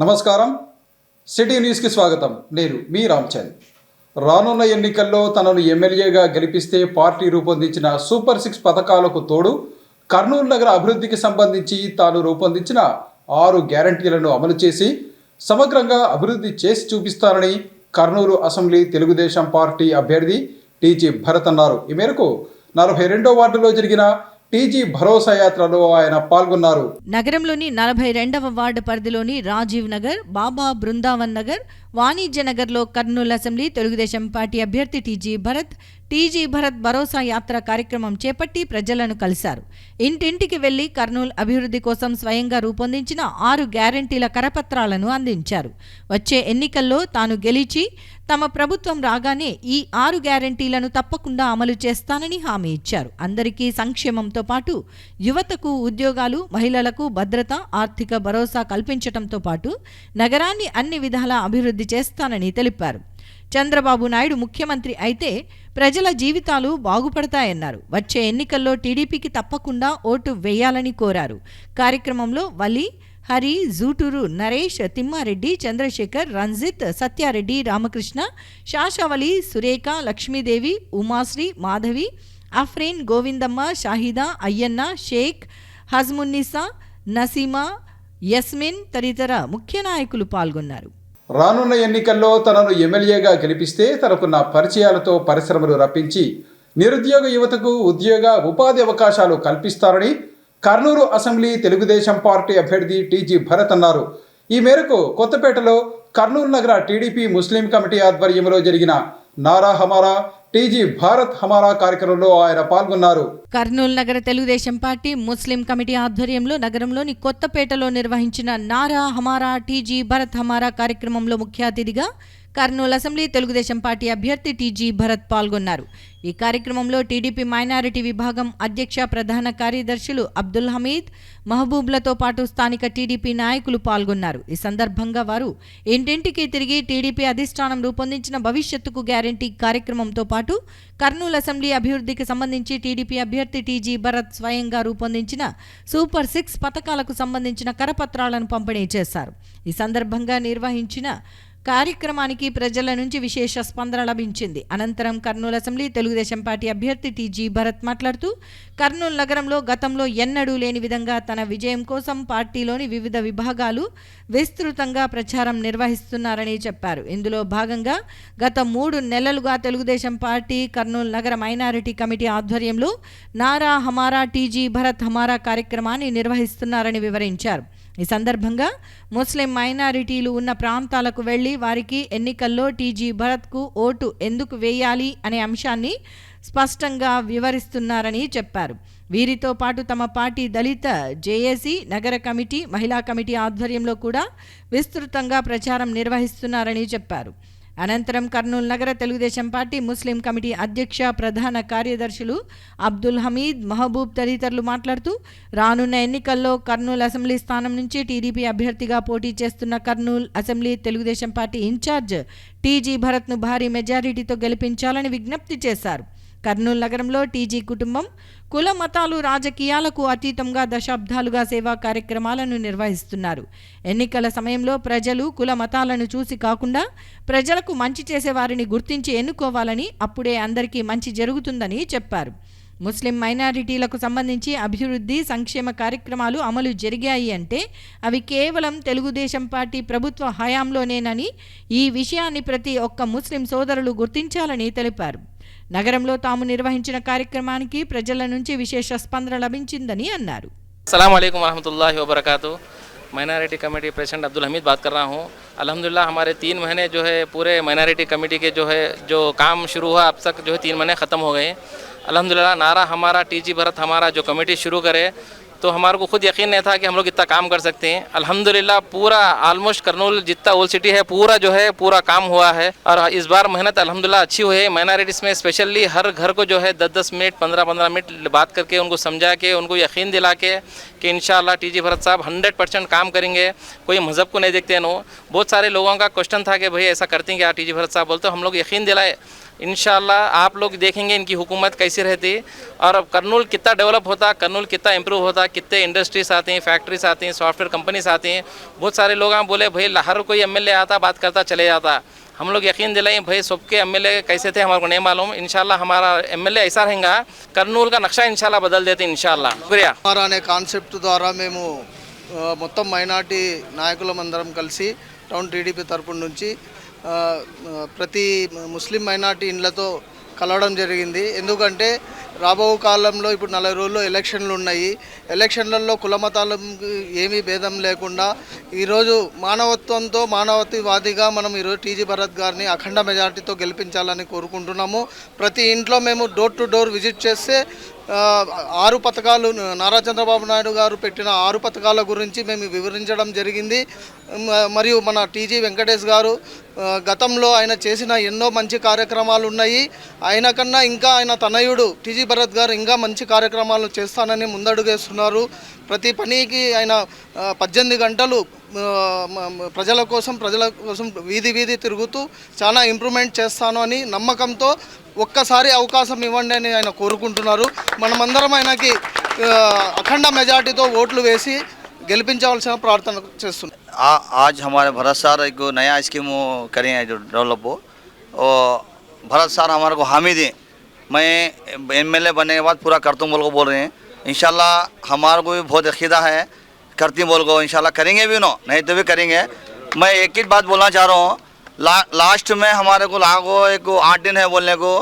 నమస్కారం, సిటీ న్యూస్కి స్వాగతం. నేను మీ రామ్చంద్. రానున్న ఎన్నికల్లో తనను ఎమ్మెల్యేగా గెలిపిస్తే పార్టీ రూపొందించిన సూపర్ 6 పథకాలకు తోడు కర్నూలు నగర అభివృద్ధికి సంబంధించి తాను రూపొందించిన 6 గ్యారంటీలను అమలు చేసి సమగ్రంగా అభివృద్ధి చేసి చూపిస్తానని కర్నూలు అసెంబ్లీ తెలుగుదేశం పార్టీ అభ్యర్థి టీజీ భరత్ అన్నారు. ఈ మేరకు 42వ వార్డులో జరిగిన టీజీ భరోసా యాత్రలో ఆయన పాల్గొన్నారు. నగరంలోని 42వ వార్డు పరిధిలోని రాజీవ్ నగర్, బాబా బృందావన్ నగర్, వాణిజ్య నగర్లో కర్నూలు అసెంబ్లీ తెలుగుదేశం పార్టీ అభ్యర్థి టీజీ భరత్ భరోసా యాత్ర కార్యక్రమం చేపట్టి ప్రజలను కలిశారు. ఇంటింటికి వెళ్లి కర్నూలు అభివృద్ధి కోసం స్వయంగా రూపొందించిన 6 గ్యారంటీల కరపత్రాలను అందించారు. వచ్చే ఎన్నికల్లో తాను గెలిచి తమ ప్రభుత్వం రాగానే ఈ 6 గ్యారంటీలను తప్పకుండా అమలు చేస్తానని హామీ ఇచ్చారు. అందరికీ సంక్షేమంతో పాటు యువతకు ఉద్యోగాలు, మహిళలకు భద్రత, ఆర్థిక భరోసా కల్పించడంతో పాటు నగరాన్ని అన్ని విధాలా అభివృద్ధి చేస్తానని తెలిపారు. చంద్రబాబు నాయుడు ముఖ్యమంత్రి అయితే ప్రజల జీవితాలు బాగుపడతాయన్నారు. వచ్చే ఎన్నికల్లో టీడీపీకి తప్పకుండా ఓటు వేయాలని కోరారు. కార్యక్రమంలో వలి, హరి, జూటూరు నరేష్, తిమ్మారెడ్డి, చంద్రశేఖర్, రంజిత్, సత్యారెడ్డి, రామకృష్ణ, శాషావలి, సురేఖ, లక్ష్మీదేవి, ఉమాశ్రీ, మాధవి, అఫ్రీన్, గోవిందమ్మ, షాహిదా, అయ్యన్న, షేక్, హజ్మున్నిసా, నసీమా, యస్మిన్ తదితర ముఖ్య నాయకులు పాల్గొన్నారు. రానున్న ఎన్నికల్లో తనను ఎమ్మెల్యేగా గెలిపిస్తే తనకున్న పరిచయాలతో పరిశ్రమలు రప్పించి నిరుద్యోగ యువతకు ఉద్యోగ ఉపాధి అవకాశాలు కల్పిస్తారని కర్నూలు అసెంబ్లీ తెలుగుదేశం పార్టీ అభ్యర్థి టీజీ భరత్ అన్నారు. ఈ మేరకు కొత్తపేటలో కర్నూలు నగర టీడీపీ ముస్లిం కమిటీ ఆధ్వర్యంలో జరిగిన నారా హమారా టీజీ భారత్ హమారా కార్యక్రమంలో ఆయన పాల్గొన్నారు. కర్నూలు నగర తెలుగుదేశం పార్టీ ముస్లిం కమిటీ ఆధ్వర్యంలో నగరంలోని కొత్తపేటలో నిర్వహించిన నారా హమారా టీజీ భారత్ హమారా కార్యక్రమంలో ముఖ్య అతిథిగా కర్నూలు అసెంబ్లీ తెలుగుదేశం పార్టీ అభ్యర్థి టీజీ భరత్ పాల్గొన్నారు. ఈ కార్యక్రమంలో టీడీపీ మైనారిటీ విభాగం అధ్యక్ష ప్రధాన కార్యదర్శులు అబ్దుల్ హమీద్, మహబూబ్లతో పాటు స్థానిక టీడీపీ నాయకులు పాల్గొన్నారు. ఈ సందర్భంగా వారు ఇంటింటికి తిరిగి టీడీపీ అధిష్టానం రూపొందించిన భవిష్యత్తుకు గ్యారంటీ కార్యక్రమంతో పాటు కర్నూలు అసెంబ్లీ అభివృద్ధికి సంబంధించి టీడీపీ అభ్యర్థి టీజీ భరత్ స్వయంగా రూపొందించిన సూపర్ 6 పథకాలకు సంబంధించిన కరపత్రాలను పంపిణీ చేశారు. ఈ సందర్భంగా నిర్వహించిన కార్యక్రమానికి ప్రజల నుంచి విశేష స్పందన లభించింది. అనంతరం కర్నూలు అసెంబ్లీ తెలుగుదేశం పార్టీ అభ్యర్థి టీజీ భరత్ మాట్లాడుతూ కర్నూలు నగరంలో గతంలో ఎన్నడూ లేని విధంగా తన విజయం కోసం పార్టీలోని వివిధ విభాగాలు విస్తృతంగా ప్రచారం నిర్వహిస్తున్నారని చెప్పారు. ఇందులో భాగంగా గత 3 నెలలుగా తెలుగుదేశం పార్టీ కర్నూలు నగర మైనారిటీ కమిటీ ఆధ్వర్యంలో నారా హమారా టీజీ భరత్ హమారా కార్యక్రమాన్ని నిర్వహిస్తున్నారని వివరించారు. ఈ సందర్భంగా ముస్లిం మైనారిటీలు ఉన్న ప్రాంతాలకు వెళ్లి వారికి ఎన్నికల్లో టీజీ భరత్కు ఓటు ఎందుకు వేయాలి అనే అంశాన్ని స్పష్టంగా వివరిస్తున్నారని చెప్పారు. వీరితో పాటు తమ పార్టీ దళిత జేఏసీ, నగర కమిటీ, మహిళా కమిటీ ఆధ్వర్యంలో కూడా విస్తృతంగా ప్రచారం నిర్వహిస్తున్నారని చెప్పారు. అనంతరం కర్నూలు నగర తెలుగుదేశం పార్టీ ముస్లిం కమిటీ అధ్యక్ష ప్రధాన కార్యదర్శులు అబ్దుల్ హమీద్, మహబూబ్ తదితరులు మాట్లాడుతూ రానున్న ఎన్నికల్లో కర్నూలు అసెంబ్లీ స్థానం నుంచి టీడీపీ అభ్యర్థిగా పోటీ చేస్తున్న Kurnool assembly Telugu Desam party incharge TG భరత్ను భారీ మెజారిటీతో గెలిపించాలని విజ్ఞప్తి చేశారు. కర్నూలు నగరంలో టీజీ కుటుంబం కుల మతాలు రాజకీయాలకు అతీతంగా దశాబ్దాలుగా సేవా కార్యక్రమాలను నిర్వహిస్తున్నారు. ఎన్నికల సమయంలో ప్రజలు కుల మతాలను చూసి కాకుండా ప్రజలకు మంచి చేసేవారిని గుర్తించి ఎన్నుకోవాలని, అప్పుడే అందరికీ మంచి జరుగుతుందని చెప్పారు. ముస్లిం మైనారిటీలకు సంబంధించి అభివృద్ధి, సంక్షేమ కార్యక్రమాలు అమలు జరిగాయి అంటే అవి కేవలం తెలుగుదేశం పార్టీ ప్రభుత్వ హయాంలోనేనని, ఈ విషయాన్ని ప్రతి ఒక్క ముస్లిం సోదరులు గుర్తించాలని తెలిపారు. నగరంలో తాము నిర్వహించిన కార్యక్రమానికి ప్రజల నుంచి విశేష స్పందన లభించిందని అన్నారు. अस्सलाम वालेकुम रहमतुल्लाहि व बरकातुहू। Minority committee president Abdul Hamid बात कर रहा हूँ। अल्हम्दुलिल्लाह हमारे 3 महीने जो है पूरे माइनॉरिटी कमेटी के जो काम शुरू हुआ अब तक जो है 3 महीने ख़त्म हो गए हैं। अल्हम्दुलिल्लाह नारा हमारा टीजी भरत हमारा जो कमेटी शुरू करे तो हमारे को खुद यकीन नहीं था कि हम लोग इतना काम कर सकते हैं। अल्हम्दुलिल्लाह पूरा ऑलमोस्ट कर्नूल जितना ओल्ड सिटी है पूरा काम हुआ है और इस बार मेहनत अल्हम्दुलिल्लाह अच्छी हुई है। माइनॉरिटीज़ में स्पेशली हर घर को जो है 10-10 मिनट 15-15 मिनट बात करके उनको समझा के उनको यकीन दिला के कि इंशाल्लाह टीजी भरत साहब 100% काम करेंगे, कोई मज़हब को नहीं देखते नो। बहुत सारे लोगों का क्वेश्चन था कि भाई ऐसा करते हैं क्या टीजी भरत साहब बोलते, हम लोग यकीन दिलाए इंशाल्लाह आप लोग देखेंगे इनकी हुकूमत कैसी रहती और अब कर्नूल कितना डेवलप होता, कर्नूल कितना इम्प्रूव होता, कितने इंडस्ट्रीज आती हैं, फैक्ट्रीज आती हैं, सॉफ्टवेयर कंपनीज आती हैं। बहुत सारे लोग बोले भाई हर कोई एमएलए आता बात करता चले जाता, हम लोग यकीन दिलाएं भाई सबके एमएलए कैसे थे हमारे को नहीं मालूम। इंशाल्लाह हमारा एमएलए ऐसा रहेगा, कर्नूल का नक्शा इंशाल्लाह बदल देते इंशाल्लाह। शुक्रिया। हमारा अने కాన్సెప్ట్ ద్వారా మేము మొత్తం మైనార్టీ నాయకులందరం కలిసి టౌన్ టీడీపీ తరపు నుంచి ప్రతి ముస్లిం మైనార్టీ ఇండ్లతో కలవడం జరిగింది. ఎందుకంటే రాబో కాలంలో ఇప్పుడు 40 రోజుల్లో ఎలక్షన్లు ఉన్నాయి. ఎలక్షన్లలో కులమతాలు ఏమీ భేదం లేకుండా ఈరోజు మానవత్వంతో మానవతావాదిగా మనం ఈరోజు టీజీ భరత్ గారిని అఖండ మెజార్టీతో గెలిపించాలని కోరుకుంటున్నాము. ప్రతి ఇంట్లో మేము డోర్ టు డోర్ విజిట్ చేస్తే 6 పథకాలు నారా చంద్రబాబు నాయుడు గారు పెట్టిన 6 పథకాల గురించి మేము వివరించడం జరిగింది. మరియు మన టీజీ వెంకటేష్ గారు గతంలో ఆయన చేసిన ఎన్నో మంచి కార్యక్రమాలు ఉన్నాయి. ఆయన కన్నా ఇంకా ఆయన తనయుడు టీజీ భరత్ గారు ఇంకా మంచి కార్యక్రమాలు చేస్తానని ముందడుగేస్తున్నారు. ప్రతి పనికి ఆయన 18 గంటలు ప్రజల కోసం వీధి తిరుగుతూ చాలా ఇంప్రూవ్మెంట్ చేస్తాను అని నమ్మకంతో ఒక్కసారి అవకాశం ఇవ్వండి అని ఆయన కోరుకుంటున్నారు. మనమందరం ఆయనకి అఖండ మెజార్టీతో ఓట్లు వేసి గెలిపించవలసిన ప్రార్థన చేస్తున్నాం. आज हमारे भरत सर एक नया स्कीम करे हैं जो डेवलप और भरत सर हमारे को हामी दें। मैं एमएलए बनने के बाद पूरा करतूम बोल को बोल रहे हैं। इंशाल्लाह हमारे को भी बहुत अकीदा है करती बोल को, इंशाल्लाह करेंगे भी, नो नहीं तो भी करेंगे। मैं एक ही बात बोलना चाह रहा हूँ, लास्ट में हमारे को लागो एक 8 दिन है बोलने को,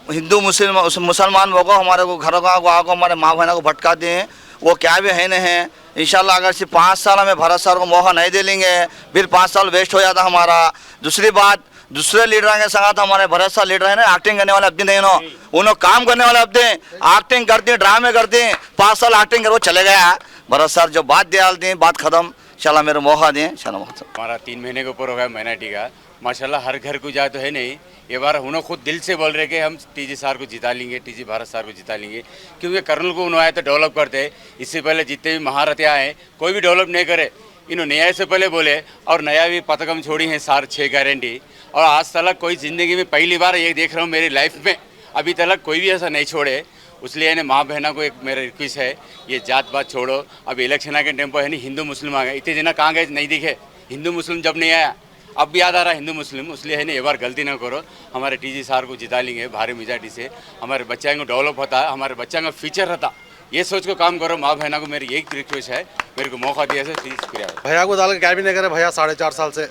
हिंदू मुसलमान लोगों को हमारे को घरों को आको हमारे माँ बहनों को भटकाते हैं, वो क्या भी है नहीं है। इंशाल्लाह अगर सिर्फ 5 साल में भरत सर को मौका नहीं दे लेंगे फिर 5 साल वेस्ट हो जाता हमारा। दूसरी बात, दूसरे लीडर के साथ हमारे भरत सर लीडर है ना, एक्टिंग करने वाले अब्दी नहीं नो, उन्होंने काम करने वाले अब्दी एक्टिंग करते हैं, ड्रामे करते हैं, 5 साल एक्टिंग कर वो चले गया। भरत सर जो बात डालते हैं बात खत्म, इंशाल्लाह मेरे मौका दें। हमारा 3 महीने के ऊपर हो गया माइनॉरिटी का, माशाल्लाह हर घर को जाए तो है नहीं। ये बार उन्होंने खुद दिल से बोल रहे कि हम टीजी सर को जिता लेंगे, टीजी भारत सर को जिता लेंगे, क्योंकि कर्नूल को उन्होंने आए तो डेवलप करते हैं। इससे पहले जितने भी महारथी आए कोई भी डेवलप नहीं करे, इन्होंने नया से पहले बोले और नया भी पथकम छोड़ी है सार 6 गारंटी। और आज तक कोई ज़िंदगी में पहली बार ये देख रहा हूँ मेरी लाइफ में, अभी तक कोई भी ऐसा नहीं छोड़े। इसलिए इन्हें माँ बहना को एक मेरा रिक्वेस्ट है, ये जात पात छोड़ो। अब इलेक्शन के टाइम पर है नहीं हिंदू मुस्लिम आ गए, इतने जना कहाँ गए नहीं दिखे, हिंदू मुस्लिम जब नहीं आया अब भी याद आ रहा हिंदू मुस्लिम। इसलिए है ना ये बार गलती ना करो, हमारे टीजी सार को जिता लेंगे भारी मेजॉरिटी से, हमारे बच्चा को डेवलप होता है, हमारे बच्चा का फ्यूचर रहता, ये सोच को काम करो। माँ बहना को मेरी एक रिक्वेस्ट है, मेरे को मौका दिया से शुक्रिया। भैया को डाल के क्या भी नहीं करे, भैया 4.5 साल से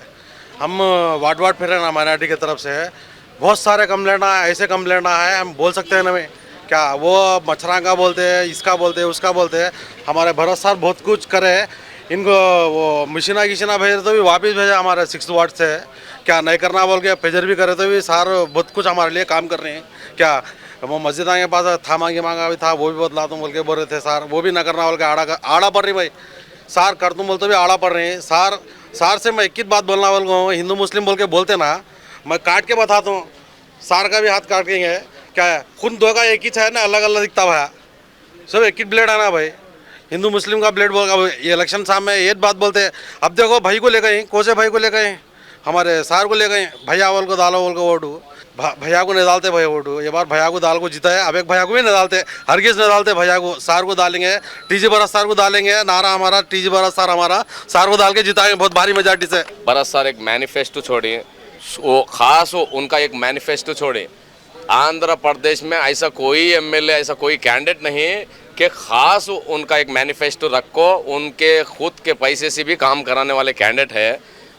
हम वार्ड फिर रहे ना माइनॉरिटी की तरफ से, बहुत सारे कंप्लेंट आए, ऐसे कंप्लेंट आए हम बोल सकते हैं ना में क्या, वो मच्छरा का बोलते हैं, इसका बोलते हैं, उसका बोलते हैं। हमारे भरत सर बहुत कुछ करे, इनको वो मशीना भेजे तो भी वापस भेजा हमारे 6 वार्ड से, क्या नहीं करना बोल के प्रेजर भी करे तो भी सार बहुत कुछ हमारे लिए काम कर रहे हैं। क्या वो मस्जिद के पास था मांगा भी था, वो भी बदला तुम बोल के बोल रहे थे सार, वो भी ना करना बोल के आड़ा पड़ रही भाई सार कर तुम बोलते भी आड़ा पड़ रहे हैं। सार से मैं एक ही बात बोलना बोल गया, हिंदू मुस्लिम बोल के बोलते ना, मैं काट के बताता हूँ, सार का भी हाथ काट के है क्या है, खून दो का एक ही है ना, अलग अलग दिखता भाई, सब एक ही ब्लेड है ना भाई, हिंदू मुस्लिम का ब्लेड बोल ये इलेक्शन सामने ये बात बोलते हैं। अब देखो भाई को ले गए, कोसे भाई को ले गए, हमारे सार को ले गए, भैया बोल को डालो बोल को वोट, भैया को नहीं डालते भैया वोट, ये बार भैया को दाल को जीता है, अब एक भैया को भी नहीं डालते, हरगिज नहीं डालते भैया को, सार को डालेंगे, टीजी भरत सर को डालेंगे, नारा हमारा टीजी भरत सर हमारा, सार को डाल के जिताएंगे बहुत भारी मेजॉरिटी से। भरत सर एक मैनिफेस्टो छोड़िए, वो खास हो उनका एक मैनिफेस्टो छोड़े, आंध्र प्रदेश में ऐसा कोई एमएलए ऐसा कोई कैंडिडेट नहीं कि खास उनका एक मैनिफेस्टो रखो, उनके खुद के पैसे से भी काम कराने वाले कैंडिडेट है।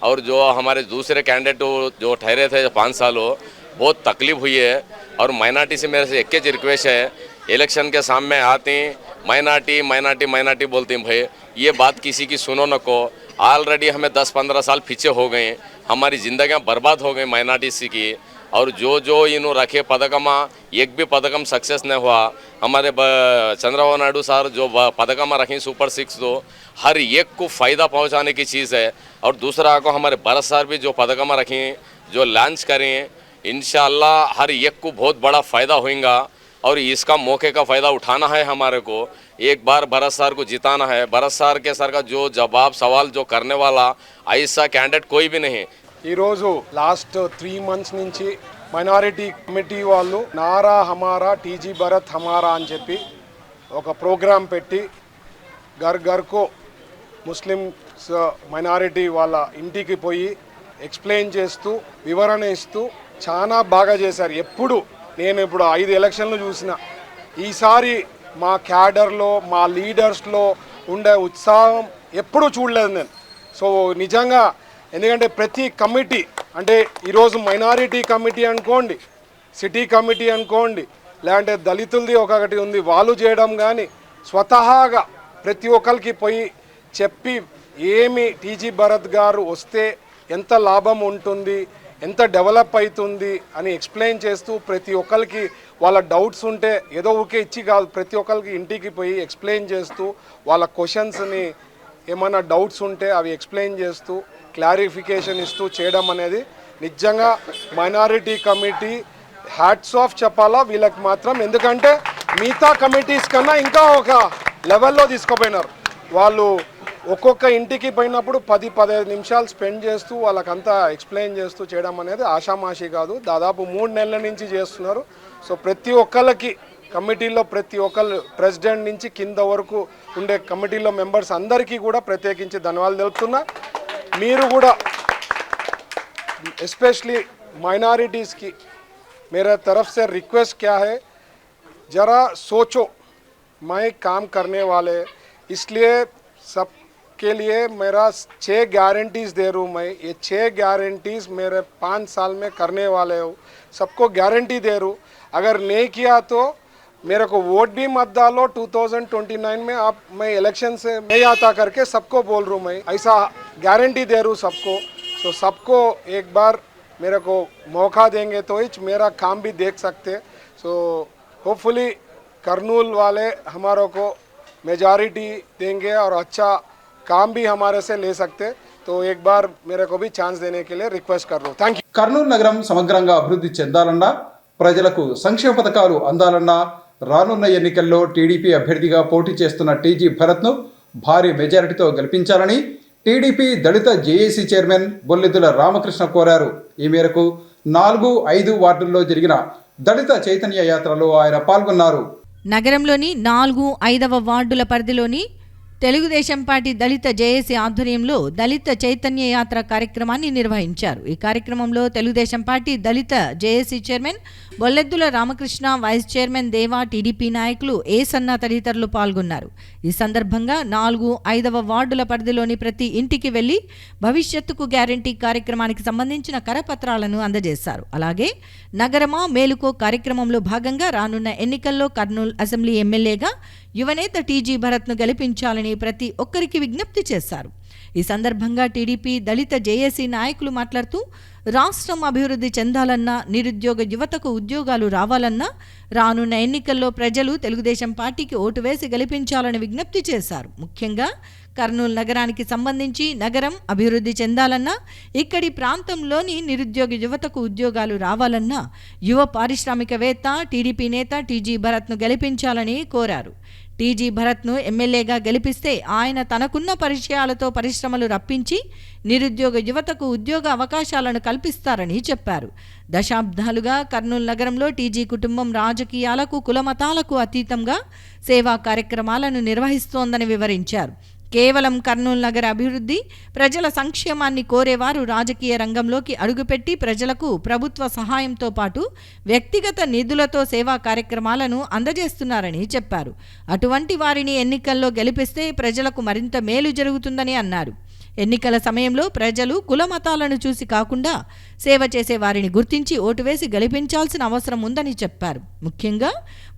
और जो हमारे दूसरे कैंडिडेट जो ठहरे थे 5 साल हो, बहुत तकलीफ हुई है। और माइनॉरिटी से मेरे से एक ही रिक्वेस्ट है, इलेक्शन के सामने आते माइनॉरिटी माइनॉरिटी माइनॉरिटी बोलते हैं, भाई ये बात किसी की सुनो न को। ऑलरेडी हमें 10-15 साल पीछे हो गए, हमारी ज़िंदगियाँ बर्बाद हो गई माइनॉरिटी की। और जो इन्हों रखे पदकमा एक भी पदकम सक्सेस नहीं हुआ। हमारे चंद्रबाबू नायडू सर जो पदकमा रखें सुपर 6 तो हर एक को फ़ायदा पहुंचाने की चीज़ है। और दूसरा को हमारे भरत सर भी जो पदकमा रखें जो लॉन्च करें, इंशाअल्लाह हर एक को बहुत बड़ा फ़ायदा होगा। और इसका मौके का फ़ायदा उठाना है हमारे को। एक बार भरत सर को जिताना है। भरत सर के सर का जो जवाब सवाल जो करने वाला ऐसा कैंडिडेट कोई भी नहीं। ఈరోజు లాస్ట్ 3 months నుంచి మైనారిటీ కమిటీ వాళ్ళు నారా హమారా టీజీ భరత్ హమారా అని చెప్పి ఒక ప్రోగ్రాం పెట్టి ఘర్ ఘర్కో ముస్లిం మైనారిటీ వాళ్ళ ఇంటికి పోయి ఎక్స్ప్లెయిన్ చేస్తూ వివరణ ఇస్తూ చాలా బాగా చేశారు. నేను ఇప్పుడు 5 ఎలక్షన్లు చూసిన ఈసారి మా క్యాడర్లో మా లీడర్స్లో ఉండే ఉత్సాహం ఎప్పుడూ చూడలేదు నేను. సో నిజంగా ఎందుకంటే ప్రతి కమిటీ అంటే ఈరోజు మైనారిటీ కమిటీ అనుకోండి, సిటీ కమిటీ అనుకోండి, లేదంటే దళితులది ఒకటి ఉంది వాళ్ళు చేయడం, కానీ స్వతహాగా ప్రతి ఒక్కరికి పోయి చెప్పి ఏమి టీజీ భరత్ గారు వస్తే ఎంత లాభం ఉంటుంది, ఎంత డెవలప్ అవుతుంది అని ఎక్స్ప్లెయిన్ చేస్తూ ప్రతి ఒక్కరికి వాళ్ళ డౌట్స్ ఉంటే ఏదో ఊరికే ఇచ్చి కాదు, ప్రతి ఒక్కరికి ఇంటికి పోయి ఎక్స్ప్లెయిన్ చేస్తూ వాళ్ళ క్వశ్చన్స్ని ఏమైనా డౌట్స్ ఉంటే అవి ఎక్స్ప్లెయిన్ చేస్తూ క్లారిఫికేషన్ ఇస్తూ చేయడం అనేది నిజంగా మైనారిటీ కమిటీ హ్యాట్స్ ఆఫ్ చెప్పాలా వీళ్ళకి మాత్రం. ఎందుకంటే మిగతా కమిటీస్ కన్నా ఇంకా ఒక లెవెల్లో తీసుకుపోయినారు. వాళ్ళు ఒక్కొక్క ఇంటికి పోయినప్పుడు 10-15 నిమిషాలు స్పెండ్ చేస్తూ వాళ్ళకంతా ఎక్స్ప్లెయిన్ చేస్తూ చేయడం అనేది ఆషామాషి కాదు. దాదాపు 3 నెలల నుంచి చేస్తున్నారు. సో ప్రతి ఒక్కళ్ళకి కమిటీలో ప్రతి ఒక్కళ్ళు ప్రెసిడెంట్ నుంచి కింద వరకు ఉండే కమిటీలో మెంబర్స్ అందరికీ కూడా ప్రత్యేకించి ధన్యవాదాలు తెలుపుతున్నా. మీరు కూడా ఎస్పెషలీ माइनॉरिटीज़ की मेरे तरफ से रिक्वेस्ट क्या है, ज़रा सोचो, मैं काम करने वाले, इसलिए सबके लिए मेरा 6 गारंटीज़ दे रहा हूँ मैं. ये 6 गारंटीज़ मेरे 5 साल में करने वाले हो, सबको गारंटी दे रहा हूँ. अगर नहीं किया तो मेरे को वोट भी मत डालो. 2029 में आप मैं इलेक्शन से नहीं आता करके सबको बोल रहा हूँ मैं, ऐसा गारंटी दे रहा हूँ सबको. तो सबको एक बार मेरे को मौका देंगे तो मेरा काम भी देख सकते. सो होपफुली करनूल वाले हमारों को मेजॉरिटी देंगे और अच्छा काम भी हमारे से ले सकते. तो एक बार मेरे को भी चांस देने के लिए रिक्वेस्ट कर रहा हूँ. Thank you. కర్నూలు నగరం సమగ్రంగా అభివృద్ధి చెందాలన్నా, ప్రజలకు సంక్షేమ పథకాలు అందాలన్నా రానున్న ఎన్నికల్లో టీడీపీ అభ్యర్థిగా పోటీ చేస్తున్న టీజీ భరత్ను భారీ మెజారిటీతో గెలిపించాలని టీడీపీ దళిత జేఏసీ చైర్మన్ బొల్లెద్దుల రామకృష్ణ కోరారు. ఈ మేరకు 4-5 వార్డుల్లో జరిగిన దళిత చైతన్య యాత్రలో ఆయన పాల్గొన్నారు. నగరంలోని 4-5 వార్డుల పరిధిలోని తెలుగుదేశం పార్టీ దళిత జేఏసీ ఆధ్వర్యంలో దళిత చైతన్య యాత్ర కార్యక్రమాన్ని నిర్వహించారు. ఈ కార్యక్రమంలో Telugu Desam party Dalit JAC chairman Bolleddula Ramakrishna, vice chairman Deva, TDP నాయకులు ఏసన్న తదితరులు పాల్గొన్నారు. ఈ సందర్భంగా 4-5 వార్డుల పరిధిలోని ప్రతి ఇంటికి వెళ్లి భవిష్యత్తుకు గ్యారంటీ కార్యక్రమానికి సంబంధించిన కరపత్రాలను అందజేశారు. అలాగే నగరమా మేలుకో కార్యక్రమంలో భాగంగా రానున్న ఎన్నికల్లో కర్నూలు అసెంబ్లీ ఎమ్మెల్యేగా యువనేత టీజీ భరత్ను గెలిపించాలని ప్రతి ఒక్కరికి విజ్ఞప్తి చేశారు. ఈ సందర్భంగా టీడీపీ దళిత జేఏసీ నాయకులు మాట్లాడుతూ రాష్ట్రం అభివృద్ధి చెందాలన్నా, నిరుద్యోగ యువతకు ఉద్యోగాలు రావాలన్నా రానున్న ఎన్నికల్లో ప్రజలు తెలుగుదేశం పార్టీకి ఓటు వేసి గెలిపించాలని విజ్ఞప్తి చేశారు. ముఖ్యంగా కర్నూలు నగరానికి సంబంధించి నగరం అభివృద్ధి చెందాలన్నా, ఇక్కడి ప్రాంతంలోని నిరుద్యోగ యువతకు ఉద్యోగాలు రావాలన్నా యువ పారిశ్రామికవేత్త టీడీపీ నేత టీజీ భరత్ను గెలిపించాలని కోరారు. టీజీ భరత్ను ఎమ్మెల్యేగా గెలిపిస్తే ఆయన తనకున్న పరిచయాలతో పరిశ్రమలు రప్పించి నిరుద్యోగ యువతకు ఉద్యోగ అవకాశాలను కల్పిస్తారని చెప్పారు. దశాబ్దాలుగా కర్నూలు నగరంలో టీజీ కుటుంబం రాజకీయాలకు, కులమతాలకు అతీతంగా సేవా కార్యక్రమాలను నిర్వహిస్తోందని వివరించారు. కేవలం కర్నూలు నగర అభివృద్ధి, ప్రజల సంక్షేమాన్ని కోరేవారు రాజకీయ రంగంలోకి అడుగుపెట్టి ప్రజలకు ప్రభుత్వ సహాయంతో పాటు వ్యక్తిగత నిధులతో సేవా కార్యక్రమాలను అందజేస్తున్నారని చెప్పారు. అటువంటి వారిని ఎన్నికల్లో గెలిపిస్తే ప్రజలకు మరింత మేలు జరుగుతుందని అన్నారు. ఎన్నికల సమయంలో ప్రజలు కులమతాలను చూసి కాకుండా సేవ చేసే వారిని గుర్తించి ఓటు వేసి గెలిపించాల్సిన అవసరం ఉందని చెప్పారు. ముఖ్యంగా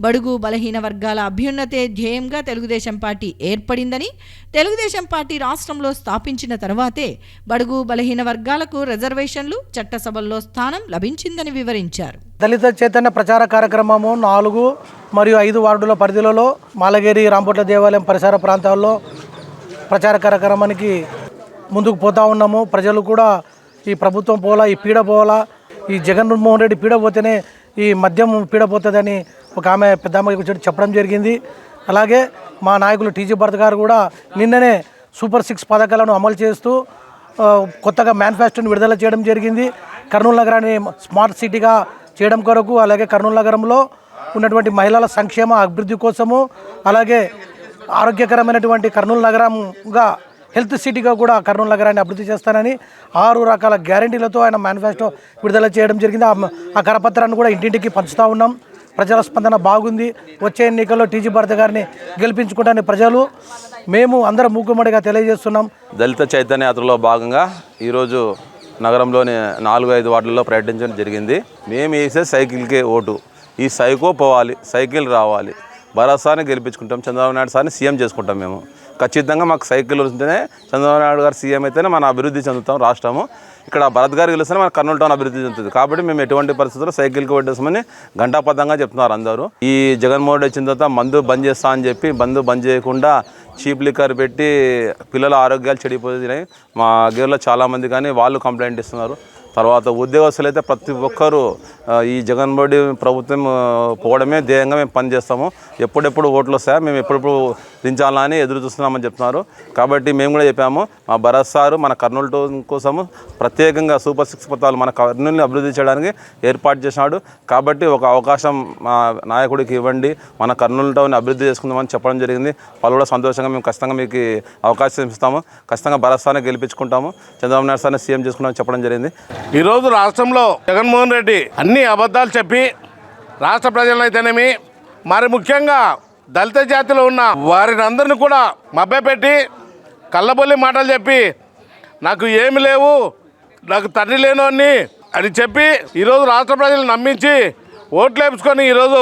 బడుగు బలహీన వర్గాల అభ్యున్నతే ధ్యేయంగా తెలుగుదేశం పార్టీ ఏర్పడిందని, తెలుగుదేశం పార్టీ రాష్ట్రంలో స్థాపించిన తర్వాతే బడుగు బలహీన వర్గాలకు రిజర్వేషన్లు, చట్టసభల్లో స్థానం లభించిందని వివరించారు. దళిత చైతన్య ప్రచార కార్యక్రమము 4 మరియు 5 వార్డుల పరిధిలో మాలగిరి, రాంపొట్ల దేవాలయం పరిసర ప్రాంతాల్లో ప్రచార కార్యక్రమానికి ముందుకు పోతా ఉన్నాము. ప్రజలు కూడా ఈ ప్రభుత్వం పోలా, ఈ పీడ పోలా, ఈ జగన్మోహన్ రెడ్డి పీడ పోతేనే ఈ మద్యం పీడ పోతుందని ఒక ఆమె పెద్ద అమ్మకి వచ్చి చెప్పడం జరిగింది. అలాగే మా నాయకులు టీజీ భరత్ గారు కూడా నిన్ననే సూపర్ 6 పథకాలను అమలు చేస్తూ కొత్తగా మేనిఫెస్టోని విడుదల చేయడం జరిగింది. కర్నూలు నగరాన్ని స్మార్ట్ సిటీగా చేయడం కొరకు, అలాగే కర్నూలు నగరంలో ఉన్నటువంటి మహిళల సంక్షేమ అభివృద్ధి కోసము, అలాగే ఆరోగ్యకరమైనటువంటి కర్నూలు నగరంగా హెల్త్ సిటీగా కూడా కర్నూలు నగరాన్ని అభివృద్ధి చేస్తానని 6 రకాల గ్యారంటీలతో ఆయన మేనిఫెస్టో విడుదల చేయడం జరిగింది. ఆ కరపత్రాన్ని కూడా ఇంటింటికి పంచుతూ ఉన్నాం. ప్రజల స్పందన బాగుంది. వచ్చే ఎన్నికల్లో టీజీ భరత్ గారిని గెలిపించుకుంటానని ప్రజలు మేము అందరం మూకుమ్మడిగా తెలియజేస్తున్నాం. దళిత చైతన్య యాత్రలో భాగంగా ఈరోజు నగరంలోని 4-5 వార్డుల్లో పర్యటించడం జరిగింది. మేము వేసే సైకిల్కే ఓటు. ఈ సైకో పోవాలి, సైకిల్ రావాలి, భరోసాని గెలిపించుకుంటాం. చంద్రబాబు నాయుడు సార్ని సీఎం చేసుకుంటాం. మేము ఖచ్చితంగా మాకు సైకిల్ ఉంటేనే చంద్రబాబు నాయుడు గారు సీఎం అయితేనే మన అభివృద్ధి చెందుతాం రాష్ట్రము. ఇక్కడ భరత్ గారు గెలిస్తేనే మన కర్నూలు టౌన్ అభివృద్ధి చెందుతుంది. కాబట్టి మేము ఎటువంటి పరిస్థితుల్లో సైకిల్కి ఓటేసామని గంటాపదంగా చెప్తున్నారు అందరూ. ఈ జగన్మోహన్ రెడ్డి వచ్చిన తర్వాత మందు బంద్ చేస్తా అని చెప్పి బంద్ చేయకుండా చీప్ లిక్కర్ పెట్టి పిల్లల ఆరోగ్యాలు చెడిపోతున్నాయి. మా గేర్లో చాలామంది కానీ వాళ్ళు కంప్లైంట్ ఇస్తున్నారు. తర్వాత ఉద్యోగస్తులు అయితే ప్రతి ఒక్కరూ ఈ జగన్మోహన్ రెడ్డి ప్రభుత్వం పోవడమే ధ్యేయంగా మేము పనిచేస్తాము. ఎప్పుడెప్పుడు ఓట్లు వస్తాయో మేము ఎప్పుడెప్పుడు దించాలని ఎదురు చూస్తున్నామని చెప్తున్నారు. కాబట్టి మేము కూడా చెప్పాము, మా భరత్ సారు మన కర్నూలు టౌన్ కోసము ప్రత్యేకంగా సూపర్ 6 పథకాలు మన కర్నూలుని అభివృద్ధి చేయడానికి ఏర్పాటు చేసినాడు. కాబట్టి ఒక అవకాశం మా నాయకుడికి ఇవ్వండి, మన కర్నూలు టౌన్ అభివృద్ధి చేసుకుందామని చెప్పడం జరిగింది. వాళ్ళు కూడా సంతోషంగా మేము ఖచ్చితంగా మీకు అవకాశం ఇస్తాము, ఖచ్చితంగా భరత్ సార్ని గెలిపించుకుంటాము, చంద్రబాబు నాయుడు సార్ని సీఎం చేసుకుంటామని చెప్పడం జరిగింది. ఈరోజు రాష్ట్రంలో జగన్మోహన్ రెడ్డి అన్ని అబద్ధాలు చెప్పి రాష్ట్ర ప్రజలైతేనేమి, మరి ముఖ్యంగా దళిత జాతిలో ఉన్న వారిని అందరినీ కూడా మభ్యపెట్టి కళ్ళబొల్లి మాటలు చెప్పి నాకు ఏమి లేవు, నాకు తండ్రి లేను అని చెప్పి ఈరోజు రాష్ట్ర ప్రజలు నమ్మించి ఓట్లు వేపించుకొని ఈరోజు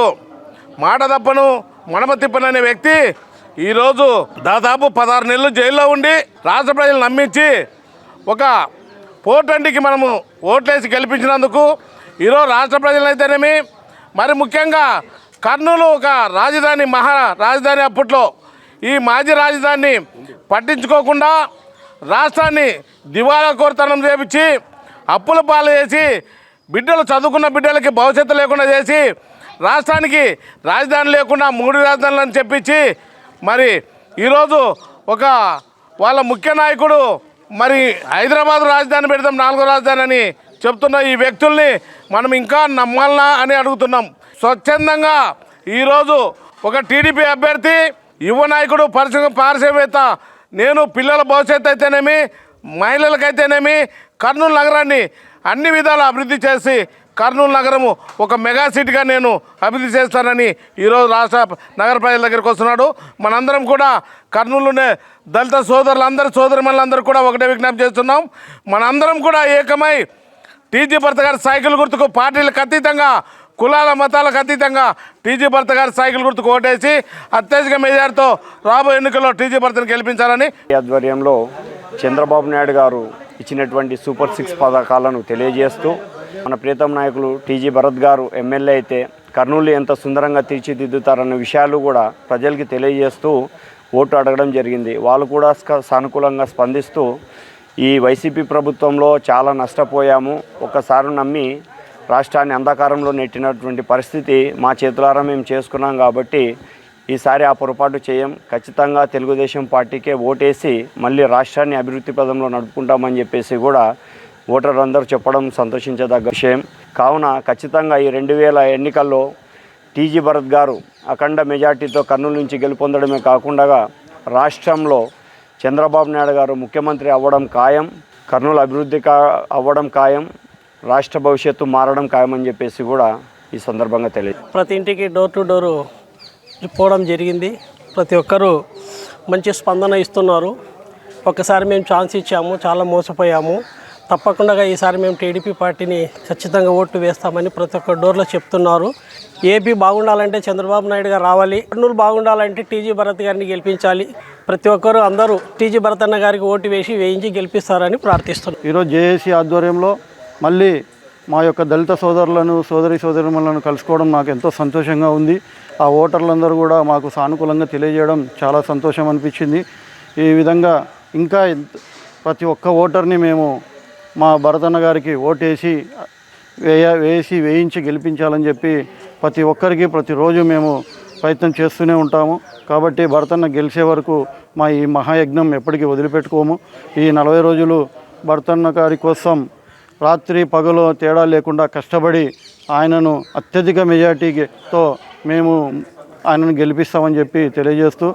మాట తప్పను మడమ తిప్పను అనే వ్యక్తి ఈరోజు దాదాపు 16 నెలలు జైల్లో ఉండి రాష్ట్ర ప్రజలు నమ్మించి ఒక పోటంటికి మనము ఓట్లేసి గెలిపించినందుకు ఈరోజు రాష్ట్ర ప్రజలైతేనేమి, మరి ముఖ్యంగా కర్నూలు ఒక రాజధాని, రాజధాని అప్పట్లో ఈ మాజీ రాజధానిని పట్టించుకోకుండా రాష్ట్రాన్ని దివాలా కోరుతనం చేపించి అప్పుల పాలు చేసి చదువుకున్న బిడ్డలకి భవిష్యత్తు లేకుండా చేసి రాష్ట్రానికి రాజధాని లేకుండా 3 రాజధానులను చెప్పించి మరి ఈరోజు ఒక వాళ్ళ ముఖ్య నాయకుడు మరి హైదరాబాద్ రాజధాని పెడతాం 4వ రాజధాని అని చెప్తున్న ఈ వ్యక్తుల్ని మనం ఇంకా నమ్మాలనా అని అడుగుతున్నాం. స్వచ్ఛందంగా ఈరోజు ఒక టీడీపీ అభ్యర్థి యువ నాయకుడు పారిశ్రామికవేత్త నేను పిల్లల భవిష్యత్తు అయితేనేమి మహిళలకైతేనేమి కర్నూలు నగరాన్ని అన్ని విధాలు అభివృద్ధి చేసి కర్నూలు నగరము ఒక మెగా సిటీగా నేను అభివృద్ధి చేస్తానని ఈరోజు రాష్ట్ర నగర ప్రజల దగ్గరికి వస్తున్నాడు. మనందరం కూడా కర్నూలునే దళిత సోదరిమణులందరూ కూడా ఒకటే విజ్ఞప్తి చేస్తున్నాం. మనందరం కూడా ఏకమై టీజీ భరత్ గారి సైకిల్ గుర్తుకు పార్టీలకు అతీతంగా కులాల మతాలకు అతీతంగా టీజీ భరత్ గారి సైకిల్ గుర్తుకు ఓటేసి అత్యధిక మెజార్టీతో రాబోయే ఎన్నికల్లో టీజీ భరత్ని గెలిపించాలని ఆధ్వర్యంలో చంద్రబాబు నాయుడు గారు ఇచ్చినటువంటి సూపర్ 6 పథకాలను తెలియజేస్తూ మన ప్రియతమ నాయకులు టీజీ భరత్ గారు ఎమ్మెల్యే అయితే కర్నూలు ఎంత సుందరంగా తీర్చిదిద్దుతారన్న విషయాలు కూడా ప్రజలకి తెలియజేస్తూ ఓటు అడగడం జరిగింది. వాళ్ళు కూడా సానుకూలంగా స్పందిస్తూ ఈ వైసీపీ ప్రభుత్వంలో చాలా నష్టపోయాము, ఒక్కసారి నమ్మి రాష్ట్రాన్ని అంధకారంలో నెట్టినటువంటి పరిస్థితి మా చేతులారా మేము చేసుకున్నాం కాబట్టి ఈసారి ఆ పొరపాటు చేయం, ఖచ్చితంగా తెలుగుదేశం పార్టీకే ఓటేసి మళ్ళీ రాష్ట్రాన్ని అభివృద్ధి పదంలో నడుపుకుంటామని చెప్పేసి కూడా ఓటర్లందరూ చెప్పడం సంతోషించదగ్గ విషయం. కావున ఖచ్చితంగా ఈ 2000 ఎన్నికల్లో టీజీ భరత్ గారు అఖండ మెజార్టీతో కర్నూలు నుంచి గెలుపొందడమే కాకుండా రాష్ట్రంలో చంద్రబాబు నాయుడు గారు ముఖ్యమంత్రి అవ్వడం ఖాయం, కర్నూలు అభివృద్ధి అవ్వడం ఖాయం, రాష్ట్ర భవిష్యత్తు మారడం ఖాయమని చెప్పేసి కూడా ఈ సందర్భంగా తెలియదు. ప్రతి ఇంటికి డోర్ టు డోరు పోవడం జరిగింది. ప్రతి ఒక్కరూ మంచి స్పందన ఇస్తున్నారు. ఒకసారి మేము ఛాన్స్ ఇచ్చాము, చాలా మోసపోయాము, తప్పకుండా ఈసారి మేము టీడీపీ పార్టీని ఖచ్చితంగా ఓటు వేస్తామని ప్రతి ఒక్క డోర్లో చెప్తున్నారు. ఏపీ బాగుండాలంటే చంద్రబాబు నాయుడు గారు రావాలి, కర్నూలు బాగుండాలంటే టీజీ భరత్ గారిని గెలిపించాలి. ప్రతి ఒక్కరూ అందరూ టీజీ భరత్ అన్న గారికి ఓటు వేయించి గెలిపిస్తారని ప్రార్థిస్తున్నారు. ఈరోజు జేఏసీ ఆధ్వర్యంలో మళ్ళీ మా యొక్క దళిత సోదరులను కలుసుకోవడం నాకు ఎంతో సంతోషంగా ఉంది. ఆ ఓటర్లందరూ కూడా మాకు సానుకూలంగా తెలియజేయడం చాలా సంతోషం అనిపించింది. ఈ విధంగా ఇంకా ప్రతి ఒక్క ఓటర్ని మేము మా భరతన్న గారికి ఓటేసి వేయించి గెలిపించాలని చెప్పి ప్రతి ఒక్కరికి ప్రతిరోజు మేము ప్రయత్నం చేస్తూనే ఉంటాము. కాబట్టి భరతన్న గెలిచే వరకు మా ఈ మహాయజ్ఞం ఎప్పటికీ వదిలిపెట్టుకోము. ఈ 40 రోజులు భరతన్న గారి కోసం రాత్రి పగలు తేడా లేకుండా కష్టపడి ఆయనను అత్యధిక మెజార్టీతో మేము ఆయనను గెలిపిస్తామని చెప్పి తెలియజేస్తూ,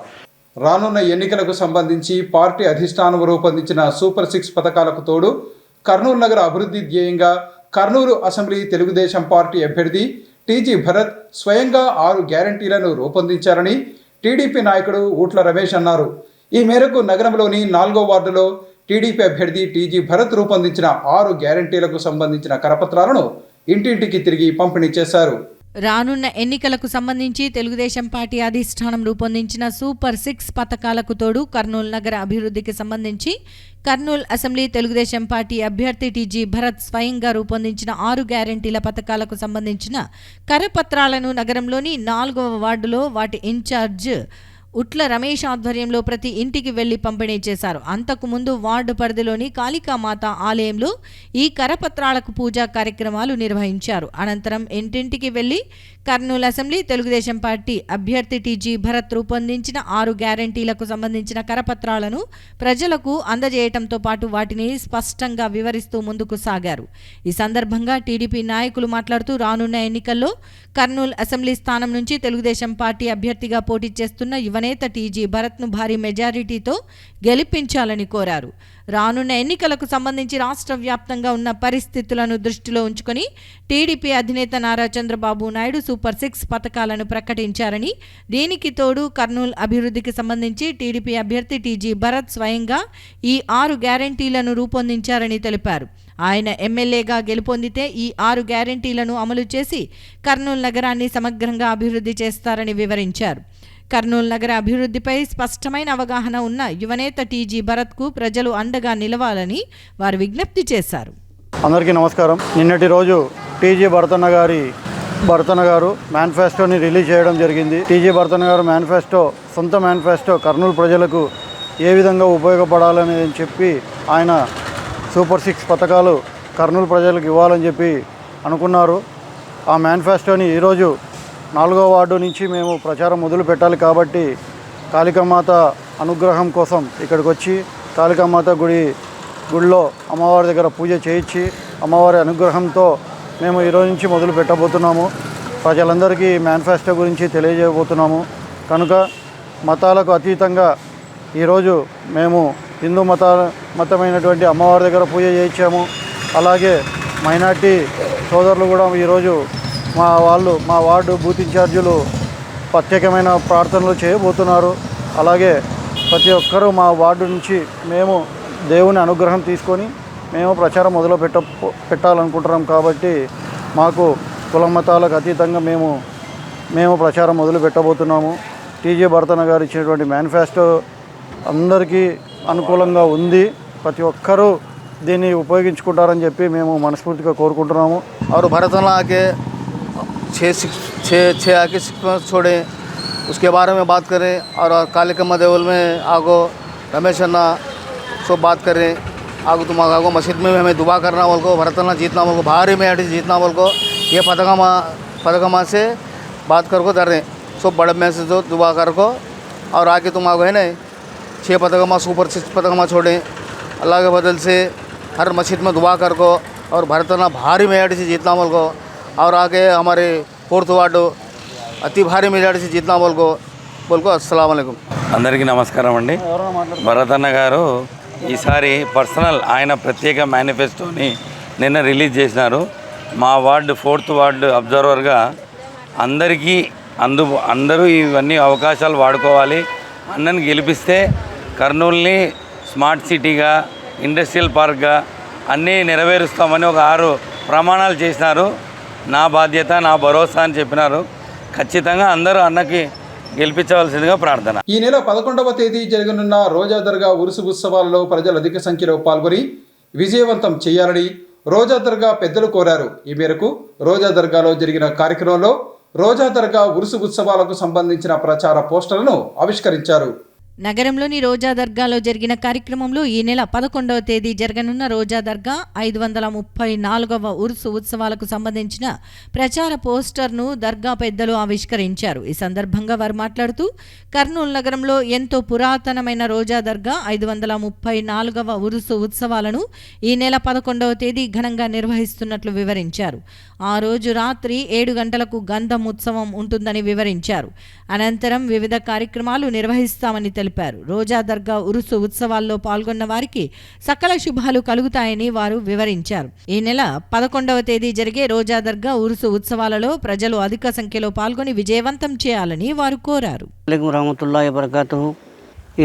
రానున్న ఎన్నికలకు సంబంధించి పార్టీ అధిష్టానం రూపొందించిన సూపర్ 6 పథకాలకు తోడు కర్నూలు నగర అభివృద్ధి ధ్యేయంగా కర్నూలు అసెంబ్లీ తెలుగుదేశం పార్టీ అభ్యర్థి టీజీ భరత్ స్వయంగా 6 గ్యారంటీలను రూపొందించారని టీడీపీ నాయకుడు ఊట్ల రమేష్ అన్నారు. ఈ మేరకు నగరంలోని 4వ వార్డులో టీడీపీ అభ్యర్థి టీజీ భరత్ రూపొందించిన 6 గ్యారంటీలకు సంబంధించిన కరపత్రాలను ఇంటింటికి తిరిగి పంపిణీ చేశారు. రానున్న ఎన్నికలకు సంబంధించి తెలుగుదేశం పార్టీ అధిష్టానం రూపొందించిన సూపర్ 6 పథకాలకు తోడు కర్నూలు నగర అభివృద్ధికి సంబంధించి కర్నూలు అసెంబ్లీ తెలుగుదేశం పార్టీ అభ్యర్థి టీజీ భరత్ స్వయంగా రూపొందించిన 6 గ్యారంటీల పథకాలకు సంబంధించిన కరపత్రాలను నగరంలోని 4వ వార్డులో వాటి ఇన్ఛార్జ్ ఉట్ల రమేష్ ఆధ్వర్యంలో ప్రతి ఇంటికి వెళ్లి పంపిణీ చేశారు. అంతకుముందు వార్డు పరిధిలోని కాళికామాత ఆలయంలో ఈ కరపత్రాలకు పూజా కార్యక్రమాలు నిర్వహించారు. అనంతరం ఇంటింటికి వెళ్లి కర్నూలు అసెంబ్లీ తెలుగుదేశం పార్టీ అభ్యర్థి టీజీ భరత్ రూపొందించిన 6 గ్యారంటీలకు సంబంధించిన కరపత్రాలను ప్రజలకు అందజేయటంతో పాటు వాటిని స్పష్టంగా వివరిస్తూ ముందుకు సాగారు. ఈ సందర్భంగా టీడీపీ నాయకులు మాట్లాడుతూ రానున్న ఎన్నికల్లో కర్నూలు అసెంబ్లీ స్థానం నుంచి తెలుగుదేశం పార్టీ అభ్యర్థిగా పోటీ చేస్తున్న యువనేత టీజీ భరత్ను భారీ మెజారిటీతో గెలిపించాలని కోరారు. రానున్న ఎన్నికలకు సంబంధించి రాష్ట్ర వ్యాప్తంగా ఉన్న పరిస్థితులను దృష్టిలో ఉంచుకొని టీడీపీ అధినేత నారా చంద్రబాబు నాయుడు సూపర్ 6 పథకాలను ప్రకటించారని, దీనికి తోడు కర్నూలు అభివృద్ధికి సంబంధించి టీడీపీ అభ్యర్థి టీజీ భరత్ స్వయంగా ఈ 6 గ్యారంటీలను రూపొందించారని తెలిపారు. ఆయన ఎమ్మెల్యేగా గెలుపొందితే ఈ 6 గ్యారంటీలను అమలు చేసి కర్నూలు నగరాన్ని సమగ్రంగా అభివృద్ధి చేస్తారని వివరించారు. కర్నూలు నగర అభివృద్ధిపై స్పష్టమైన అవగాహన ఉన్న యువనేత టీజీ భరత్కు ప్రజలు అండగా నిలవాలని వారు విజ్ఞప్తి చేశారు. అందరికీ నమస్కారం. నిన్నటి రోజు టీజీ భరతన్న గారు మేనిఫెస్టోని రిలీజ్ చేయడం జరిగింది. టీజీ భరతన్న గారు సొంత మేనిఫెస్టో కర్నూలు ప్రజలకు ఏ విధంగా ఉపయోగపడాలని చెప్పి ఆయన సూపర్ 6 పథకాలు కర్నూలు ప్రజలకు ఇవ్వాలని చెప్పి అనుకున్నారు. ఆ మేనిఫెస్టోని ఈరోజు 4వ వార్డు నుంచి మేము ప్రచారం మొదలు పెట్టాలి కాబట్టి కాళికామాత అనుగ్రహం కోసం ఇక్కడికి వచ్చి కాళికామాత గుడిలో అమ్మవారి దగ్గర పూజ చేయించి అమ్మవారి అనుగ్రహంతో మేము ఈరోజు నుంచి మొదలు పెట్టబోతున్నాము. ప్రజలందరికీ మేనిఫెస్టో గురించి తెలియజేయబోతున్నాము. కనుక మతాలకు అతీతంగా ఈరోజు మేము హిందూ మతమైనటువంటి అమ్మవారి దగ్గర పూజ చేయించాము. అలాగే మైనార్టీ సోదరులు కూడా ఈరోజు మా వార్డు బూత్ ఇన్ఛార్జీలు ప్రత్యేకమైన ప్రార్థనలు చేయబోతున్నారు. అలాగే ప్రతి ఒక్కరూ మా వార్డు నుంచి మేము దేవుని అనుగ్రహం తీసుకొని మేము ప్రచారం మొదలు పెట్టాలనుకుంటున్నాం. కాబట్టి మాకు కుల మతాలకు అతీతంగా మేము ప్రచారం మొదలు పెట్టబోతున్నాము. టీజీ భరతన్న గారు ఇచ్చినటువంటి మేనిఫెస్టో అందరికీ అనుకూలంగా ఉంది. ప్రతి ఒక్కరూ దీన్ని ఉపయోగించుకుంటారని చెప్పి మేము మనస్ఫూర్తిగా కోరుకుంటున్నాము. और भरतन आके 6 आके 6 मंथ छोड़े, उसके बारे में बात करें. और कालिका देवल में आगो रमेश अन्ना सब बात करें. आगो तुम आगो मस्जिद में हमें दुआ करना बोल को, भरतना जीतना बोल को, भारी में जीतना बोल को, ये पदगमा से बात कर को दर सब बड़े में से जो दुआ कर को. और आके तुम आगो है ना 6 पदगमा सुपर 6 पदगमा छोड़ें. अल्लाह के बदल से हर मस्जिद में दुआ कर को और भरतना भारी मेजॉरिटी से जीतना बोल को. और आगे हमारे 4th वार्ड अति भारी मेजॉरिटी से जीतना बोल को अस्सलाम वालेकुम. అందరికీ నమస్కారం అండి. భరతన్న గారు ఈసారి పర్సనల్ ఆయన ప్రత్యేక మేనిఫెస్టోని నిన్న రిలీజ్ చేసినారు. మా వార్డు 4th వార్డు అబ్జర్వర్గా అందరూ ఇవన్నీ అవకాశాలు వాడుకోవాలి. అన్నని గెలిపిస్తే కర్నూలుని స్మార్ట్ సిటీగా, ఇండస్ట్రియల్ పార్క్గా అన్నీ నెరవేరుస్తామని ఒక 6 ప్రమాణాలు చేసినారు. నా బాధ్యత, నా భరోసా అని చెప్పినారు. ఖచ్చితంగా అందరూ అన్నకి గెలిపించవలసిందిగా ప్రార్థన. ఈ నెల 11వ తేదీ జరగనున్న రోజా దర్గా ఉరుసు ఉత్సవాలలో ప్రజలు అధిక సంఖ్యలో పాల్గొని విజయవంతం చేయాలని రోజా దర్గా పెద్దలు కోరారు. ఈ మేరకు రోజా దర్గాలో జరిగిన కార్యక్రమంలో రోజా దర్గా ఉరుసు ఉత్సవాలకు సంబంధించిన ప్రచార పోస్టర్లను ఆవిష్కరించారు. నగరంలోని రోజా దర్గాలో జరిగిన కార్యక్రమంలో ఈ నెల 11వ తేదీ జరగనున్న రోజా దర్గా 534వ ఉర్సు ఉత్సవాలకు సంబంధించిన ప్రచార పోస్టర్ను దర్గా పెద్దలు ఆవిష్కరించారు. ఈ సందర్భంగా వారు మాట్లాడుతూ కర్నూలు నగరంలో ఎంతో పురాతనమైన రోజా దర్గా 534వ ఉర్సు ఉత్సవాలను ఈ నెల 11వ తేదీ ఘనంగా నిర్వహిస్తున్నట్లు వివరించారు. ఆ రోజు రాత్రి 7 గంటలకు గంధం ఉత్సవం ఉంటుందని వివరించారు. అనంతరం వివిధ కార్యక్రమాలు నిర్వహిస్తామని తెలిపారు. రోజా దర్గా ఉరుసు ఉత్సవాల్లో పాల్గొన్న వారికి సకల శుభాలు కలుగుతాయని వారు వివరించారు. ఈ నెల 11వ తేదీ జరిగే రోజా దర్గా ఉరుసు ఉత్సవాలలో ప్రజలు అధిక సంఖ్యలో పాల్గొని విజయవంతం చేయాలని వారు కోరారు. రహమతుల్లాహి వబరకాతుహు.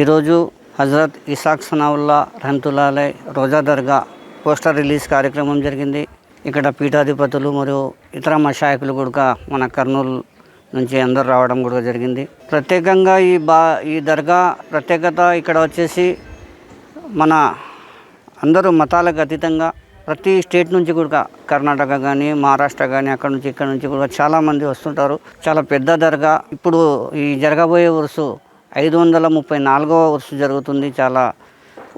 ఈరోజు హజరత్ ఇసాక్ సనావుల్లా రహమతుల్లాహి అలైహి రోజా దర్గా పోస్టర్ రిలీజ్ కార్యక్రమం జరిగింది. ఇక్కడ పీఠాధిపతులు మరియు ఇతర మషాయికులు కూడా మన కర్నూలు నుంచి అందరు రావడం కూడా జరిగింది. ప్రత్యేకంగా ఈ దర్గా ప్రత్యేకత ఇక్కడ వచ్చేసి మన అందరూ మతాలకు అతీతంగా ప్రతి స్టేట్ నుంచి కూడా కర్ణాటక కానీ మహారాష్ట్ర కానీ అక్కడ నుంచి ఇక్కడ నుంచి కూడా చాలామంది వస్తుంటారు. చాలా పెద్ద దర్గా. ఇప్పుడు ఈ జరగబోయే ఉరుసు 534వ ఉరుసు జరుగుతుంది. చాలా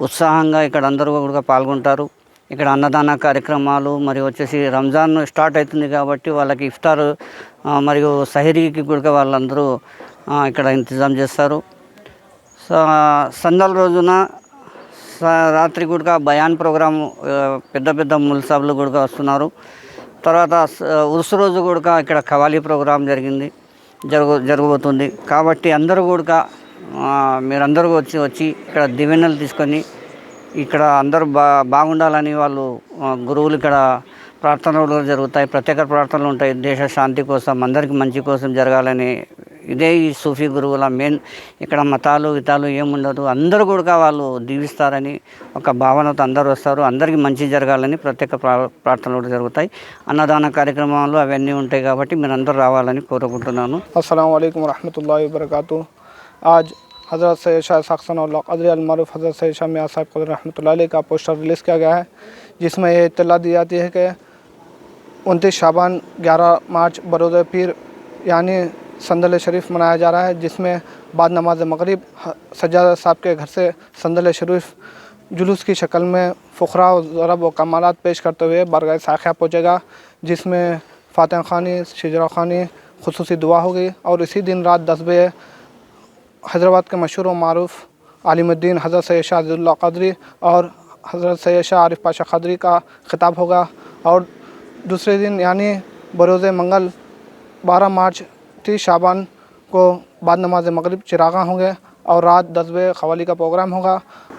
ఉత్సాహంగా ఇక్కడ అందరూ కూడా పాల్గొంటారు. ఇక్కడ అన్నదాన కార్యక్రమాలు మరియు వచ్చేసి రంజాన్ స్టార్ట్ అవుతుంది కాబట్టి వాళ్ళకి ఇఫ్తార్ మరియు సహరీకి కూడా వాళ్ళందరూ ఇక్కడ ఇంతజాం చేస్తారు. సందల్ రోజున రాత్రి కూడా బయాన్ ప్రోగ్రాము పెద్ద పెద్ద ముల్సాబులు కూడా వస్తున్నారు. తర్వాత ఉరుసు రోజు కూడా ఇక్కడ ఖవాలీ ప్రోగ్రాం జరగబోతుంది. కాబట్టి అందరూ కూడా మీరందరూ వచ్చి ఇక్కడ దివెనలు తీసుకొని ఇక్కడ అందరూ బాగుండాలని వాళ్ళు గురువులు ఇక్కడ ప్రార్థనలు జరుగుతాయి. ప్రత్యేక ప్రార్థనలు ఉంటాయి. దేశ శాంతి కోసం, అందరికీ మంచి కోసం జరగాలని. ఇదే ఈ సూఫీ గురువుల మెయిన్. ఇక్కడ మతాలు గితాలు ఏముండదు. అందరూ కూడా వాళ్ళు దీవిస్తారని ఒక భావనతో అందరూ వస్తారు. అందరికీ మంచి జరగాలని ప్రత్యేక ప్రార్థనలు జరుగుతాయి. అన్నదాన కార్యక్రమాలు అవన్నీ ఉంటాయి కాబట్టి మీరు అందరూ రావాలని కోరుకుంటున్నాను. అస్సలాము అలైకుం వరహమతుల్లాహి వబరకాతుహు. आज हज़रत सैयद शाह सख्सनुल्लाह क़दरी अल-मारूफ़ हज़रत सैयद शाह मियां साहब क़दरी रहमतुल्लाह अलैह का पोस्टर रिलीज़ किया गया है, जिसमें ये इत्तला दी जाती है कि 29 शाबान 11 मार्च बरोज़ पीर यानी संदल शरीफ मनाया जा रहा है, जिसमें बाद नमाज मगरिब सज्जादा साहब के घर से संदल शरीफ जुलूस की शक्ल में फ़ुक़रा ज़रब व कमालात पेश करते हुए बारगाह साखिया पहुँचेगा, जिसमें फ़ातिहा ख़ानी, शिजरा ख़ानी, ख़ुसूसी दुआ होगी। और इसी दिन रात 10 बजे हैदराबाद के मशहूर व मारूफ़ आलिमुद्दीन हज़रत सैयद शाह अब्दुल्ला क़दरी और हज़रत सैयद शाह आरिफ पाशा क़दरी का ख़िताब होगा। और दूसरे दिन यानी बरोज़ मंगल 12 मार्च 30 शाबान को बाद नमाज मगरिब चिरागा होंगे और रात 10 बजे ख़वाली का प्रोग्राम होगा.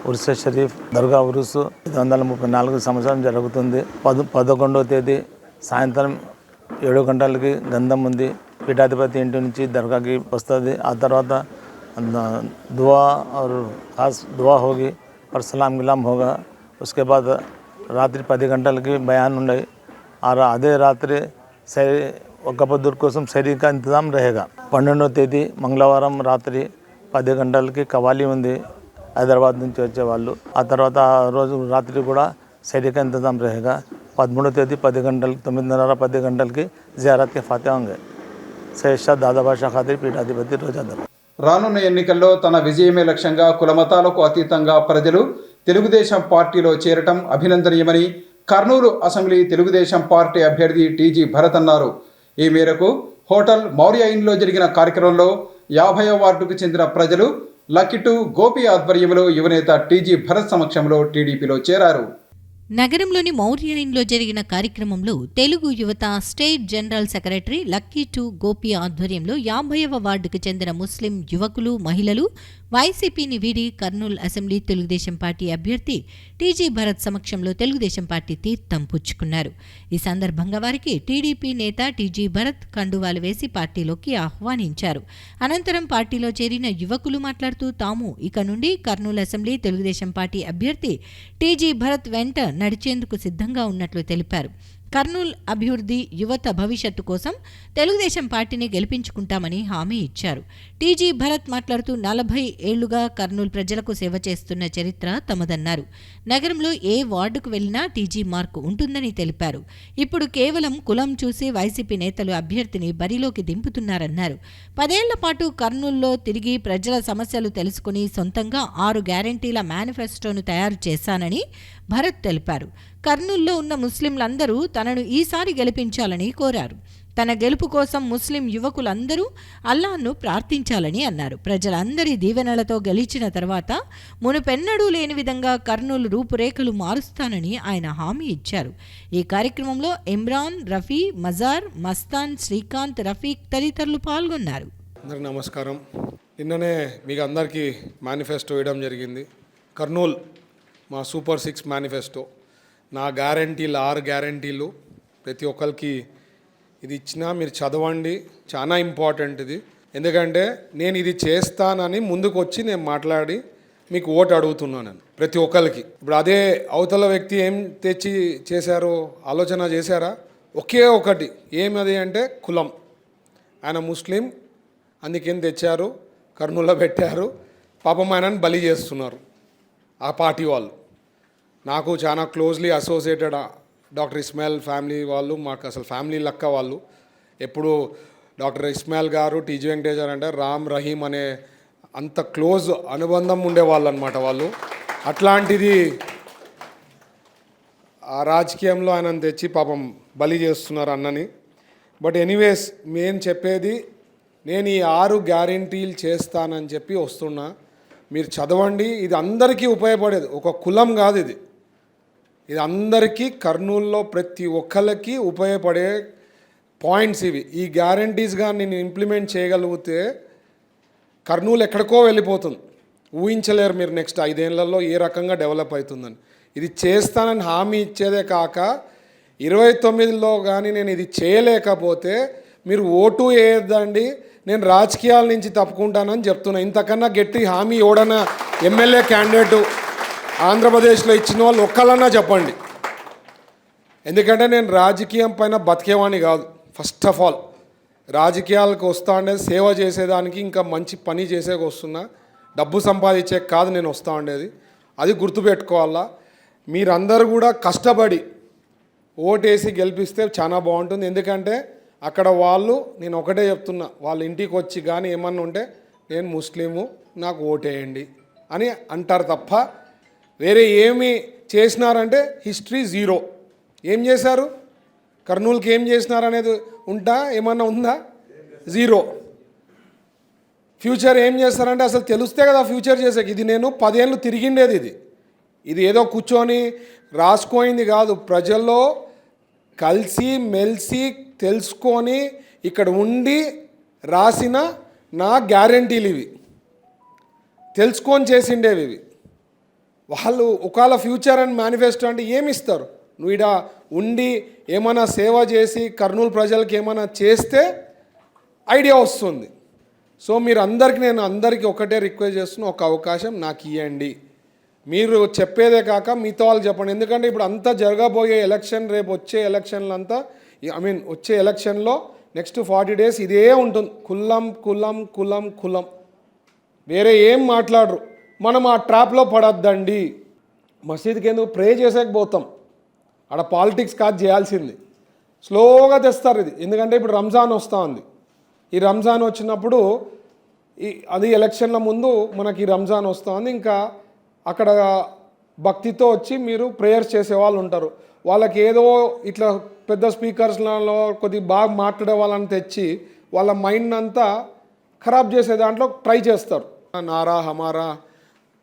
ఉర్స షరీఫ్ దర్గా ఉరుసు 534 సంవత్సరం జరుగుతుంది. 11వ తేదీ సాయంత్రం 7 గంటలకి గంధం ఉంది. పీఠాధిపతి ఇంటి నుంచి దర్గాకి వస్తుంది. ఆ తర్వాత दुआ और ख़ास दुआ होगी और सलाम गिलाम होगा. उसके बाद రాత్రి 10 గంటలకి బయాన్ ఉన్నాయి. అదే రాత్రి ఒక పొద్దుల కోసం సైరీకా ఇంతజాం रहेगा. 12వ తేదీ మంగళవారం రాత్రి 10 గంటలకి కవాలి ఉంది హైదరాబాద్ నుంచి వచ్చేవాళ్ళు. ఆ తర్వాత రోజు రాత్రి కూడా సైరీకా ఇంతజాం रहेगा. 13వ తేదీ 10 గంటలకి 9:30 10 గంటలకి జియారత్ కే ఫాతిహా होंगे. సయ్యద్ షా దాదా బాషా ఖాదరీ పీఠాధిపతి రోజా దర్గా. రానున్న ఎన్నికల్లో తన విజయమే లక్ష్యంగా కులమతాలకు అతీతంగా ప్రజలు తెలుగుదేశం పార్టీలో చేరటం అభినందనీయమని కర్నూలు అసెంబ్లీ తెలుగుదేశం పార్టీ అభ్యర్థి టీజీ భరత్ అన్నారు. ఈ మేరకు హోటల్ మౌర్య ఇన్లో జరిగిన కార్యక్రమంలో 50వ వార్డుకు చెందిన ప్రజలు లక్కిటు గోపి ఆధ్వర్యంలో యువనేత టీజీ భరత్ సమక్షంలో టీడీపీలో చేరారు. నగరంలోని మౌర్య ఇన్లో జరిగిన కార్యక్రమంలో తెలుగు యువత స్టేట్ జనరల్ సెక్రటరీ లక్కీ2 గోపి ఆధ్వర్యంలో 50వ వార్డుకు చెందిన ముస్లిం యువకులు, మహిళలు వైసీపీని వీడి కర్నూలు అసెంబ్లీ తెలుగుదేశం పార్టీ అభ్యర్థి టీజీ భరత్ సమక్షంలో తెలుగుదేశం పార్టీ తీర్థం పుచ్చుకున్నారు. ఈ సందర్భంగా వారికి టీడీపీ నేత టీజీ భరత్ కండువాలు వేసి పార్టీలోకి ఆహ్వానించారు. అనంతరం పార్టీలో చేరిన యువకులు మాట్లాడుతూ తాము ఇక నుండి కర్నూలు అసెంబ్లీ తెలుగుదేశం పార్టీ అభ్యర్థి టీజీ భరత్ వెంట నడిచేందుకు సిద్ధంగా ఉన్నట్లు తెలిపారు. కర్నూలు అభివృద్ధి, యువత భవిష్యత్తు కోసం తెలుగుదేశం పార్టీని గెలిపించుకుంటామని హామీ ఇచ్చారు. టీజీ భరత్ మాట్లాడుతూ 40 ఏళ్లుగా కర్నూలు ప్రజలకు సేవ చేస్తున్న చరిత్ర తమదన్నారు. నగరంలో ఏ వార్డుకు వెళ్లినా టీజీ మార్కు ఉంటుందని తెలిపారు. ఇప్పుడు కేవలం కులం చూసి వైసీపీ నేతలు అభ్యర్థిని బరిలోకి దింపుతున్నారన్నారు. 10 ఏళ్ల పాటు కర్నూలులో తిరిగి ప్రజల సమస్యలు తెలుసుకుని సొంతంగా 6 గ్యారంటీల మేనిఫెస్టోను తయారు చేశానని భరత్ తెలిపారు. కర్నూలులో ఉన్న ముస్లింలందరూ తనను ఈసారి గెలిపించాలని కోరారు. తన గెలుపు కోసం ముస్లిం యువకులందరూ అల్లాహ్ను ప్రార్థించాలని అన్నారు. ప్రజలందరి దీవెనలతో గెలిచిన తర్వాత మునుపెన్నడూ లేని విధంగా కర్నూలు రూపురేఖలు మారుస్తానని ఆయన హామీ ఇచ్చారు. ఈ కార్యక్రమంలో ఇమ్రాన్, రఫీ, మజార్, మస్తాన్, శ్రీకాంత్, రఫీక్ తదితరులు పాల్గొన్నారు. అందరికీ నమస్కారం. నిన్ననే మీకు అందరికీ మేనిఫెస్టో ఇవ్వడం జరిగింది. కర్నూలు మా సూపర్ 6 మేనిఫెస్టో, నా గ్యారంటీలు 6 గ్యారంటీలు ప్రతి ఒక్కరికి ఇది ఇచ్చినా మీరు చదవండి. చాలా ఇంపార్టెంట్ ఇది. ఎందుకంటే నేను ఇది చేస్తానని ముందుకు వచ్చి నేను మాట్లాడి మీకు ఓటు అడుగుతున్నాను నేను ప్రతి ఒక్కరికి. ఇప్పుడు అదే అవతల వ్యక్తి ఏం తెచ్చి చేశారో ఆలోచన చేశారా? ఒకే ఒకటి ఏమది అంటే కులం. ఆయన ముస్లిం, అందుకేం తెచ్చారు, కర్నూలులో పెట్టారు. పాపం ఆయనను బలి చేస్తున్నారు ఆ పార్టీ వాళ్ళు. నాకు చాలా closely associated doctor Ismail family వాళ్ళు, మాకు అసలు ఫ్యామిలీ లెక్క వాళ్ళు. ఎప్పుడు డాక్టర్ ఇస్మాయిల్ గారు, టీజీ వెంకటేశ్వర అంటే రామ్ రహీం అనే అంత క్లోజ్ అనుబంధం ఉండేవాళ్ళు అనమాట వాళ్ళు. అట్లాంటిది ఆ రాజకీయంలో ఆయనను తెచ్చి పాపం బలి చేస్తున్నారు అన్నని. బట్ ఎనీవేస్ నేను చెప్పేది, నేను ఈ 6 గ్యారంటీలు చేస్తానని చెప్పి వస్తున్నా. మీరు చదవండి. ఇది అందరికీ ఉపయోగపడేది, ఒక కులం కాదు ఇది. ఇది అందరికీ కర్నూలులో ప్రతి ఒక్కరికి ఉపయోగపడే పాయింట్స్ ఇవి. ఈ గ్యారంటీస్గా నేను ఇంప్లిమెంట్ చేయగలిగితే కర్నూలు ఎక్కడికో వెళ్ళిపోతుంది. ఊహించలేరు మీరు నెక్స్ట్ 5 ఏళ్లలో ఏ రకంగా డెవలప్ అవుతుందని. ఇది చేస్తానని హామీ ఇచ్చేదే కాక 29లో కానీ నేను ఇది చేయలేకపోతే మీరు ఓటు వేయద్దండి, నేను రాజకీయాల నుంచి తప్పుకుంటానని చెప్తున్నా. ఇంతకన్నా గట్టి హామీ ఎవడన్నా ఎమ్మెల్యే క్యాండిడేటు ఆంధ్రప్రదేశ్లో ఇచ్చిన వాళ్ళు ఒక్కళ్ళన్నా చెప్పండి. ఎందుకంటే నేను రాజకీయం పైన బతికేవాణి కాదు. ఫస్ట్ ఆఫ్ ఆల్ రాజకీయాలకు వస్తా ఉండేది సేవ చేసేదానికి, ఇంకా మంచి పని చేసేకి వస్తున్నా, డబ్బు సంపాదించే కాదు నేను వస్తూ ఉండేది. అది గుర్తుపెట్టుకోవాలా. మీరందరూ కూడా కష్టపడి ఓటేసి గెలిపిస్తే చాలా బాగుంటుంది. ఎందుకంటే అక్కడ వాళ్ళు, నేను ఒకటే చెప్తున్నా, వాళ్ళ ఇంటికి వచ్చి కానీ ఏమన్నా ఉంటే నేను ముస్లిము, నాకు ఓటేయండి అని అంటారు తప్ప వేరే ఏమి చేసినారంటే హిస్టరీ జీరో. ఏం చేశారు, కర్నూలుకి ఏం చేసినారు అనేది ఏమన్నా ఉందా? జీరో. ఫ్యూచర్ ఏం చేస్తారంటే అసలు తెలిస్తే కదా ఫ్యూచర్ చేసేకి. ఇది నేను 10 ఏళ్ళు తిరిగిండేది. ఇది ఏదో కూర్చొని రాసుకోయింది కాదు. ప్రజల్లో కలిసి మెలిసి తెలుసుకొని ఇక్కడ ఉండి రాసిన నా గ్యారంటీలు ఇవి, తెలుసుకొని చేసిండేవి ఇవి. వాళ్ళు ఒకవేళ ఫ్యూచర్ అండ్ మేనిఫెస్టో అంటే ఏమి ఇస్తారు? నువ్వు ఇక్కడ ఉండి ఏమైనా సేవ చేసి కర్నూలు ప్రజలకు ఏమైనా చేస్తే ఐడియా వస్తుంది. సో మీరు అందరికీ, నేను అందరికీ ఒకటే రిక్వెస్ట్ చేస్తున్నా, ఒక అవకాశం నాకు ఇవ్వండి. మీరు చెప్పేదే కాక మిగతా వాళ్ళు చెప్పండి. ఎందుకంటే ఇప్పుడు అంతా జరగబోయే ఎలక్షన్, రేపు వచ్చే ఎలక్షన్లంతా వచ్చే ఎలక్షన్లో నెక్స్ట్ 40 days ఇదే ఉంటుంది. కులం కులం కులం కులం, వేరే ఏం మాట్లాడరు. మనం ఆ ట్రాప్లో పడద్దండి. మసీద్కి ఎందుకు ప్రే చేసేకపోతాం, ఆడ పాలిటిక్స్ కాదు చేయాల్సింది. స్లోగా తెస్తారు ఇది. ఎందుకంటే ఇప్పుడు రంజాన్ వస్తూ ఉంది. ఈ రంజాన్ వచ్చినప్పుడు అది ఎలక్షన్ల ముందు మనకి ఈ రంజాన్ వస్తూ ఉంది. ఇంకా అక్కడ భక్తితో వచ్చి మీరు ప్రేయర్స్ చేసేవాళ్ళు ఉంటారు. వాళ్ళకి ఏదో ఇట్లా పెద్ద స్పీకర్స్లలో కొద్దిగా బాగా మాట్లాడే వాళ్ళని తెచ్చి వాళ్ళ మైండ్ అంతా ఖరాబ్ చేసే దాంట్లో ట్రై చేస్తారు. నారా హమారా,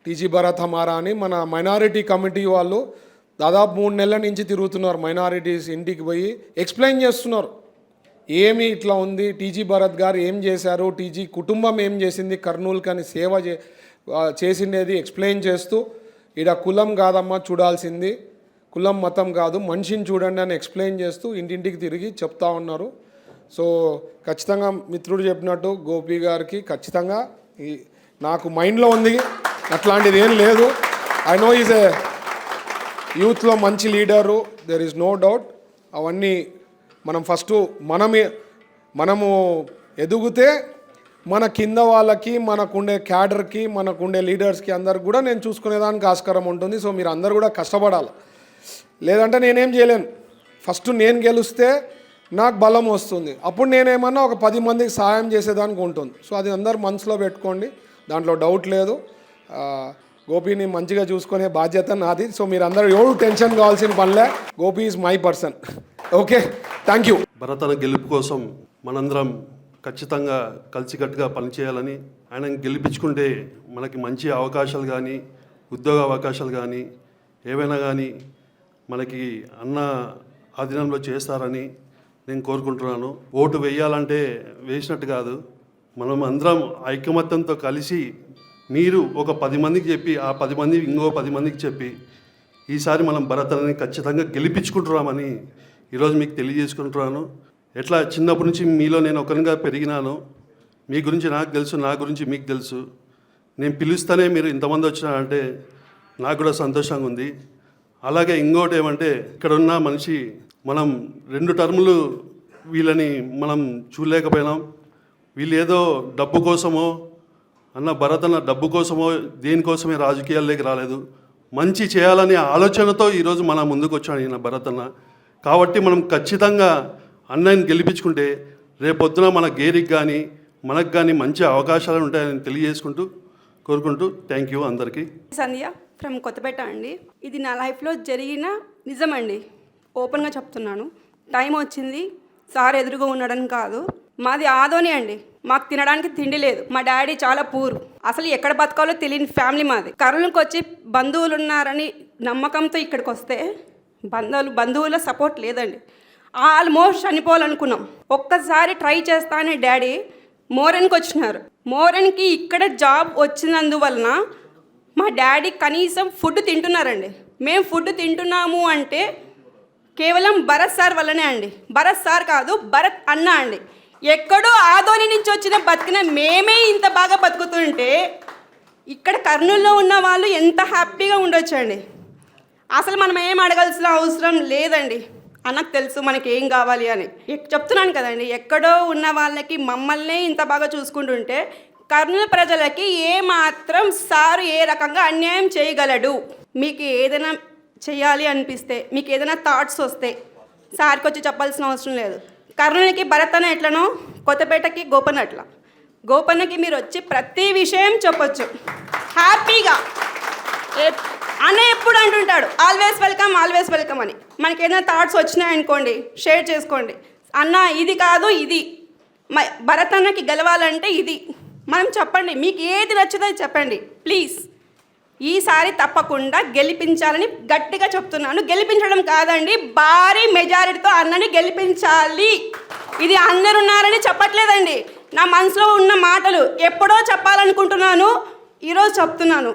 టీజీ భరత్ హమారా అని మన మైనారిటీ కమిటీ వాళ్ళు దాదాపు 3 నెలల నుంచి తిరుగుతున్నారు. మైనారిటీస్ ఇంటికి పోయి ఎక్స్ప్లెయిన్ చేస్తున్నారు ఏమి ఇట్లా ఉంది, టీజీ భరత్ గారు ఏం చేశారు, టీజీ కుటుంబం ఏం చేసింది, కర్నూలుకి అని సేవ చేసిండేది ఎక్స్ప్లెయిన్ చేస్తూ, ఈడ కులం కాదమ్మా చూడాల్సింది, కులం మతం కాదు, మనిషిని చూడండి అని ఎక్స్ప్లెయిన్ చేస్తూ ఇంటింటికి తిరిగి చెప్తా ఉన్నారు. సో ఖచ్చితంగా మిత్రుడు చెప్పినట్టు గోపి గారికి ఖచ్చితంగా నాకు మైండ్లో ఉంది, అట్లాంటిది ఏం లేదు. ఐ నో ఈజ్ ఏ యూత్లో మంచి leader, there is no doubt. అవన్నీ మనం ఫస్ట్ మనము ఎదుగుతే మన కింద వాళ్ళకి, మనకుండే క్యాడర్కి, మనకుండే లీడర్స్కి అందరికి కూడా నేను చూసుకునేదానికి ఆస్కారం ఉంటుంది. సో మీరు అందరు కూడా కష్టపడాలి, లేదంటే నేనేం చేయలేను. ఫస్ట్ నేను గెలిస్తే నాకు బలం వస్తుంది, అప్పుడు నేనేమన్నా ఒక 10 మందికి సహాయం చేసేదానికి ఉంటుంది. సో అది అందరు మనసులో పెట్టుకోండి, దాంట్లో డౌట్ లేదు. గోపిని మంచిగా చూసుకునే బాధ్యత నాది. సో మీరు అందరూ ఎవరు టెన్షన్ కావాల్సిన పనిలే, Gopi is my person. Okay, thank you. భరతన గెలుపు కోసం మనందరం ఖచ్చితంగా కలిసికట్టుగా పనిచేయాలని, ఆయన గెలిపించుకుంటే మనకి మంచి అవకాశాలు కానీ, ఉద్యోగ అవకాశాలు కానీ, ఏవైనా కానీ మనకి అన్న ఆధీనంలో చేస్తారని నేను కోరుకుంటున్నాను. ఓటు వేయాలంటే వేసినట్టు కాదు, మనం అందరం ఐకమత్యంతో కలిసి మీరు ఒక 10 మందికి చెప్పి, ఆ 10 మంది ఇంకో 10 మందికి చెప్పి ఈసారి మనం భరతని ఖచ్చితంగా గెలిపించుకుంటున్నామని ఈరోజు మీకు తెలియజేసుకుంటున్నాను. ఎట్లా చిన్నప్పటి నుంచి మీలో నేను ఒకరిగా పెరిగినాను, మీ గురించి నాకు తెలుసు, నా గురించి మీకు తెలుసు. నేను పిలుస్తేనే మీరు ఇంతమంది వచ్చినారంటే నాకు కూడా సంతోషంగా ఉంది. అలాగే ఇంకోటి ఏమంటే, ఇక్కడ ఉన్న మనిషి మనం 2 టర్ములు వీళ్ళని మనం చూడలేకపోయినాం. వీళ్ళు ఏదో డబ్బు కోసమో అన్న భరతన్న డబ్బు కోసమో దేనికోసమే రాజకీయాల్లోకి రాలేదు, మంచి చేయాలనే ఆలోచనతో ఈరోజు మన ముందుకు వచ్చాడు ఈయన భరతన్న. కాబట్టి మనం ఖచ్చితంగా అన్నయ్యని గెలిపించుకుంటే రేపొద్దున మన గేరికి కానీ మనకు కానీ మంచి అవకాశాలు ఉంటాయని తెలియజేసుకుంటూ కోరుకుంటూ థ్యాంక్ యూ అందరికీ. సంధ్య ఫ్రమ్ కొత్తపేట అండి. ఇది నా లైఫ్లో జరిగిన నిజమండి, ఓపెన్గా చెప్తున్నాను. టైం వచ్చింది, సార్ ఎదురుగా ఉన్నాడని కాదు. మాది ఆదోని అండి, మాకు తినడానికి తిండి లేదు. మా డాడీ చాలా పూర్, అసలు ఎక్కడ బతకాలో తెలియని ఫ్యామిలీ మాది. కర్నూలుకి వచ్చి బంధువులు ఉన్నారని నమ్మకంతో ఇక్కడికి వస్తే బంధువుల సపోర్ట్ లేదండి. ఆల్మోస్ట్ చనిపోవాలనుకున్నాం. ఒక్కసారి ట్రై చేస్తా అని డాడీ మోరన్కి వచ్చినారు. మోరన్కి ఇక్కడ జాబ్ వచ్చినందువలన మా డాడీ కనీసం ఫుడ్ తింటున్నారండి. మేము ఫుడ్ తింటున్నాము అంటే కేవలం భరత్ సార్ వల్లనే అండి. భరత్ సార్ కాదు, భరత్ అన్న అండి. ఎక్కడో ఆదోని నుంచి వచ్చిన బతికిన మేమే ఇంత బాగా బతుకుతుంటే ఇక్కడ కర్నూలులో ఉన్న వాళ్ళు ఎంత హ్యాపీగా ఉండొచ్చండి. అసలు మనం ఏం అడగాల్సిన అవసరం లేదండి. అన్నకు తెలుసు మనకి ఏం కావాలి అని. చెప్తున్నాను కదండి, ఎక్కడో ఉన్న వాళ్ళకి మమ్మల్ని ఇంత బాగా చూసుకుంటుంటే కర్నూలు ప్రజలకి ఏ మాత్రం సారు ఏ రకంగా అన్యాయం చేయగలడు. మీకు ఏదైనా చేయాలి అనిపిస్తే, మీకు ఏదైనా థాట్స్ వస్తే సార్కి వచ్చి చెప్పాల్సిన అవసరం లేదు. కర్నూలుకి భరత్ అన్న ఎట్లనో కొత్తపేటకి గోపన్న అట్లా. గోపన్నకి మీరు వచ్చి ప్రతి విషయం చెప్పొచ్చు హ్యాపీగా. అన్న ఎప్పుడు అంటుంటాడు ఆల్వేస్ వెల్కమ్ అని. మనకి ఏదైనా థాట్స్ వచ్చినాయనుకోండి షేర్ చేసుకోండి. అన్న ఇది కాదు ఇది, భరత్ అన్నకి గెలవాలంటే ఇది మనం చెప్పండి. మీకు ఏది నచ్చుదో చెప్పండి ప్లీజ్. ఈసారి తప్పకుండా గెలిపించాలని గట్టిగా చెప్తున్నాను. గెలిపించడం కాదండి, భారీ మెజారిటీతో అన్నని గెలిపించాలి. ఇది అందరు ఉన్నారని చెప్పట్లేదండి, నా మనసులో ఉన్న మాటలు ఎప్పుడో చెప్పాలనుకుంటున్నాను, ఈరోజు చెప్తున్నాను.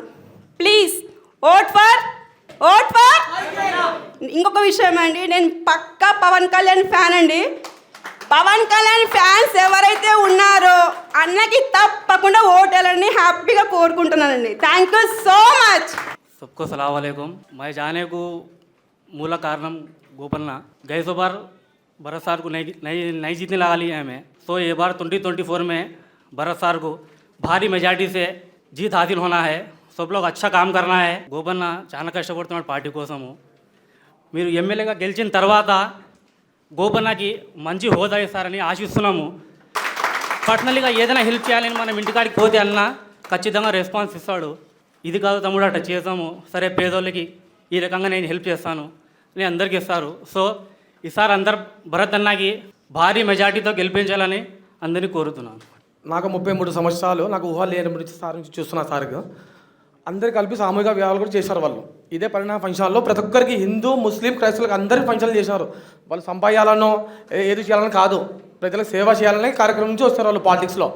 Please vote for. ఇంకొక విషయం అండి, నేను పక్కా పవన్ కళ్యాణ్ ఫ్యాన్ అండి. పవన్ కళ్యాణ్ ఫ్యాన్స్ ఎవరైతే ఉన్నారో అన్నకి తప్పకుండా ఓటేయాలని హ్యాపీగా కోరుకుంటున్నానండి. Thank you so much. सबको सलाम वालेकुम। मैं जाने को मूल कारण गोपन्ना गए सो बार भरत सार को नहीं जीतने लगा लिया हमें, तो ये बार 2024 में भरत सार को भारी मेजॉरिटी से जीत हासिल होना है। सब लोग अच्छा काम करना है। గోపన్న చాలా కష్టపడుతున్నాడు పార్టీ కోసము. మీరు ఎమ్మెల్యేగా గెలిచిన తర్వాత గోపన్నకి మంచి హోదా ఇస్తారని ఆశిస్తున్నాము. పర్సనల్గా ఏదైనా హెల్ప్ చేయాలని మనం ఇంటికాడికి పోతే అన్న ఖచ్చితంగా రెస్పాన్స్ ఇస్తాడు. ఇది కాదు తమ్ముడు అట్లా చేసాము, సరే పేదోళ్ళకి ఈ రకంగా నేను హెల్ప్ చేస్తాను అని అందరికీ ఇస్తారు. సో ఈసారి అందరు భరత్ అన్నకి భారీ మెజార్టీతో గెలిపించాలని అందరినీ కోరుతున్నాను. నాకు 33 సంవత్సరాలు, నాకు ఊహ లేని సార్ నుంచి చూస్తున్నా. సార్గా అందరు కలిపి సామూహిక వివాహాలు కూడా చేశారు వాళ్ళు. ఇదే పరిణామ ఫంక్షన్లో ప్రతి ఒక్కరికి హిందూ ముస్లిం క్రైస్తవులకు అందరికీ ఫంక్షన్లు చేశారు. వాళ్ళు సంపాదించాలనో ఏది చేయాలని కాదు, ప్రజలకు సేవ చేయాలనే కార్యక్రమం నుంచి వస్తారు వాళ్ళు పాలిటిక్స్లో.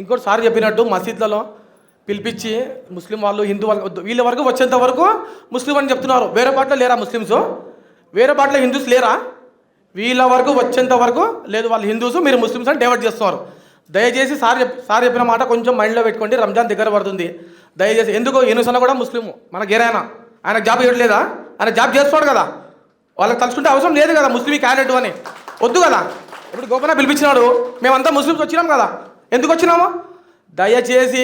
ఇంకోటి సార్ చెప్పినట్టు మసీద్లలో పిలిపించి ముస్లిం వాళ్ళు హిందూ వాళ్ళు వీళ్ళ వరకు వచ్చేంత వరకు ముస్లిం అని చెప్తున్నారు. వేరే పాటలో లేరా ముస్లిమ్స్, వేరే పాటలో హిందూస్ లేరా? వీళ్ళ వరకు వచ్చేంత వరకు లేదు, వాళ్ళు హిందూస్ మీరు ముస్లిమ్స్ అని డైవర్ట్ చేస్తున్నారు. దయచేసి సార్ చెప్పిన మాట కొంచెం మైండ్లో పెట్టుకోండి. రంజాన్ దగ్గర పడుతుంది, దయచేసి. ఎందుకు యూనుస్ అన్న కూడా ముస్లిము, మన గేరాయన, ఆయన జాబ్ ఇవ్వట్లేదా? ఆయన జాబ్ చేస్తున్నాడు కదా, వాళ్ళకి తలుచుకుంటే అవసరం లేదు కదా ముస్లిం క్యాండిడేట్ అని, వద్దు కదా. ఇప్పుడు గోపన్న పిలిపించినాడు, మేమంతా ముస్లిమ్స్ వచ్చినాం కదా, ఎందుకు వచ్చినాము? దయచేసి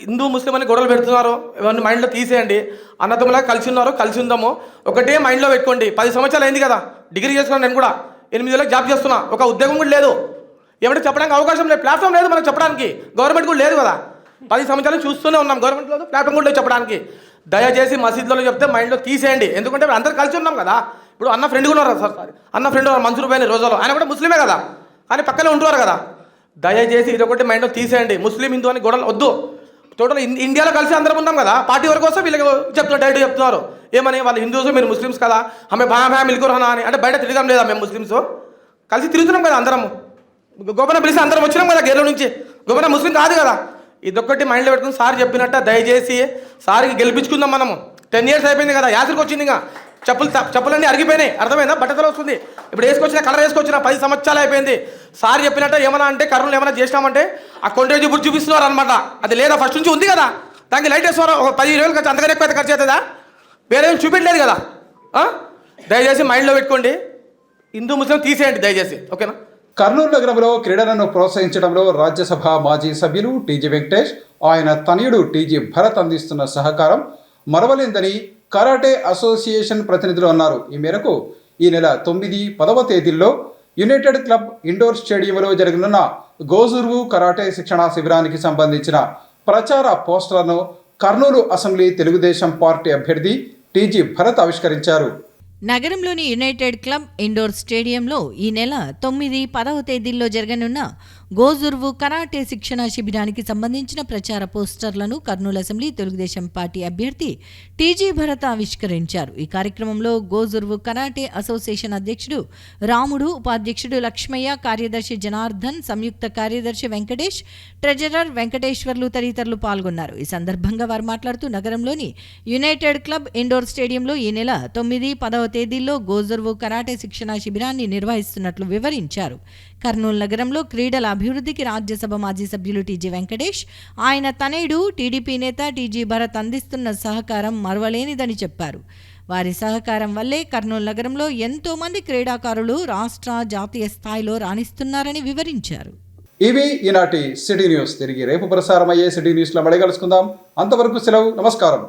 హిందూ ముస్లిం అని గొడవలు పెడుతున్నారు, ఇవన్నీ మైండ్లో తీసేయండి. అన్నతమ్ములా కలిసి ఉన్నారు, కలిసి ఉందాము, ఒకటే మైండ్లో పెట్టుకోండి. 10 సంవత్సరాలు అయింది కదా, డిగ్రీ చేసుకున్నాను, నేను కూడా 8 ఏళ్ళకి జాబ్ చేస్తున్నా, ఒక ఉద్యోగం కూడా లేదు, ఏమంటే చెప్పడానికి అవకాశం లేదు, ప్లాట్ఫామ్ లేదు మనకు చెప్పడానికి, గవర్నమెంట్ కూడా లేదు కదా. 10 సంవత్సరాలు చూస్తూనే ఉన్నాం, గవర్నమెంట్ లేదు, ప్లాట్ఫామ్ కూడా లేదు చెప్పడానికి. దయచేసి మసీదులో చెప్తే మైండ్లో తీసేయండి, ఎందుకంటే అందరు కలిసి ఉన్నాం కదా. ఇప్పుడు అన్న ఫ్రెండ్ కూడా ఉన్నారు సార్, అన్న ఫ్రెండ్ మన్సూర్ భాయ్ రోజాలో, ఆయన కూడా ముస్లిమే కదా, కానీ పక్కనే ఉంటున్నారు కదా. దయచేసి ఇది ఒకటి మైండ్లో తీసేయండి, ముస్లిం హిందూ అని గొడవలు వద్దు. టోటల్ ఇండియాలో కలిసి అందరం ఉన్నాం కదా, పార్టీ వరకు వస్తే వీళ్ళకి చెప్తున్నారు, డైరెక్ట్ చెప్తున్నారు ఏమని, వాళ్ళు హిందూస్ మీరు ముస్లిమ్స్ కదా, ఆమె భయా మిల్కురహనా అని, అంటే బయట తిరగడం లేదా, మేము ముస్లిమ్స్ కలిసి తిరుగుతున్నాం కదా అందరము. గోపన్న పిలిచి అందరం వచ్చినాం కదా గేర్ల నుంచి, గోపన్న ముస్లిం కాదు కదా. ఇదొక్కటి మైండ్లో పెట్టుకుని సార్ చెప్పినట్ట దయచేసి సార్కి గెలిపించుకుందాం. మనము 10 years అయిపోయింది కదా, యాసరికి వచ్చింది, ఇంకా చెప్పులన్నీ అరిగిపోయినాయి, అర్థమైందా, బట్టతలు వస్తుంది. ఇప్పుడు వేసుకొచ్చిన కలర్ వేసుకొచ్చిన 10 సంవత్సరాలు అయిపోయింది. సార్ చెప్పినట్ట ఏమన్నా అంటే కర్నూలు ఏమైనా చేసినామంటే ఆ కొండేజీ బుర్జు చూపిస్తున్నారు అనమాట, అది లేదా ఫస్ట్ నుంచి ఉంది కదా, దానికి లైట్ వేస్తున్నారు, ఒక 10,000 ఖర్చు, అంతకన్నా ఎక్కువ ఖర్చు అవుతుందా, వేరే ఏం చూపించలేదు కదా. దయచేసి మైండ్లో పెట్టుకోండి, హిందూ ముస్లిం తీసేయండి దయచేసి, ఓకేనా. కర్నూలు నగరంలో క్రీడలను ప్రోత్సహించడంలో రాజ్యసభ మాజీ సభ్యులు టీజీ వెంకటేష్, ఆయన తనయుడు టీజీ భరత్ అందిస్తున్న సహకారం మరవలేందని కరాటే అసోసియేషన్ ప్రతినిధులు అన్నారు. ఈ మేరకు ఈ నెల 9, 10వ తేదీల్లో యునైటెడ్ క్లబ్ ఇండోర్ స్టేడియంలో జరగనున్న గోజుర్వు కరాటే శిక్షణా శిబిరానికి సంబంధించిన ప్రచార పోస్టర్లను కర్నూలు అసెంబ్లీ తెలుగుదేశం పార్టీ అభ్యర్థి టీజీ భరత్ ఆవిష్కరించారు. నగరంలోని యునైటెడ్ క్లబ్ ఇండోర్ స్టేడియంలో ఈ నెల 9, 10వ తేదీల్లో జరగనున్న గోజుర్వు కరాటే శిక్షణ శిబిరానికి సంబంధించిన ప్రచార పోస్టర్లను కర్నూలు అసెంబ్లీ తెలుగుదేశం పార్టీ అభ్యర్థి టీజీ భరత్ ఆవిష్కరించారు. ఈ కార్యక్రమంలో గోజుర్వు కరాటే అసోసియేషన్ అధ్యక్షుడు రాముడు, ఉపాధ్యక్షుడు లక్ష్మయ్య, కార్యదర్శి జనార్దన్, సంయుక్త కార్యదర్శి వెంకటేష్, ట్రెజరర్ వెంకటేశ్వర్లు తదితరులు పాల్గొన్నారు. ఈ సందర్భంగా వారు మాట్లాడుతూ నగరంలోని యునైటెడ్ క్లబ్ ఇండోర్ స్టేడియంలో ఈ నెల 9, 10వ తేదీల్లో గోజుర్వు కరాటే శిక్షణా శిబిరాన్ని నిర్వహిస్తున్నట్లు వివరించారు. కర్నూలు నగరంలో క్రీడల అభివృద్ధికి రాజ్యసభ మాజీ సభ్యులు టీజీ వెంకటేష్, ఆయన తనయుడు టీడీపీ నేత టీజీ భరత్ అందిస్తున్న సహకారం మరవలేనిదని చెప్పారు. వారి సహకారం వల్లే కర్నూలు నగరంలో ఎంతో మంది క్రీడాకారులు రాష్ట్ర, జాతీయ స్థాయిలో రాణిస్తున్నారని వివరించారు. ఇవి ఈనాటి సిటీ న్యూస్. తిరిగి రేపు ప్రసారమయ్యే సిటీ న్యూస్లో మళ్ళీ కలుసుకుందాం. అంతవరకు సెలవు, నమస్కారం.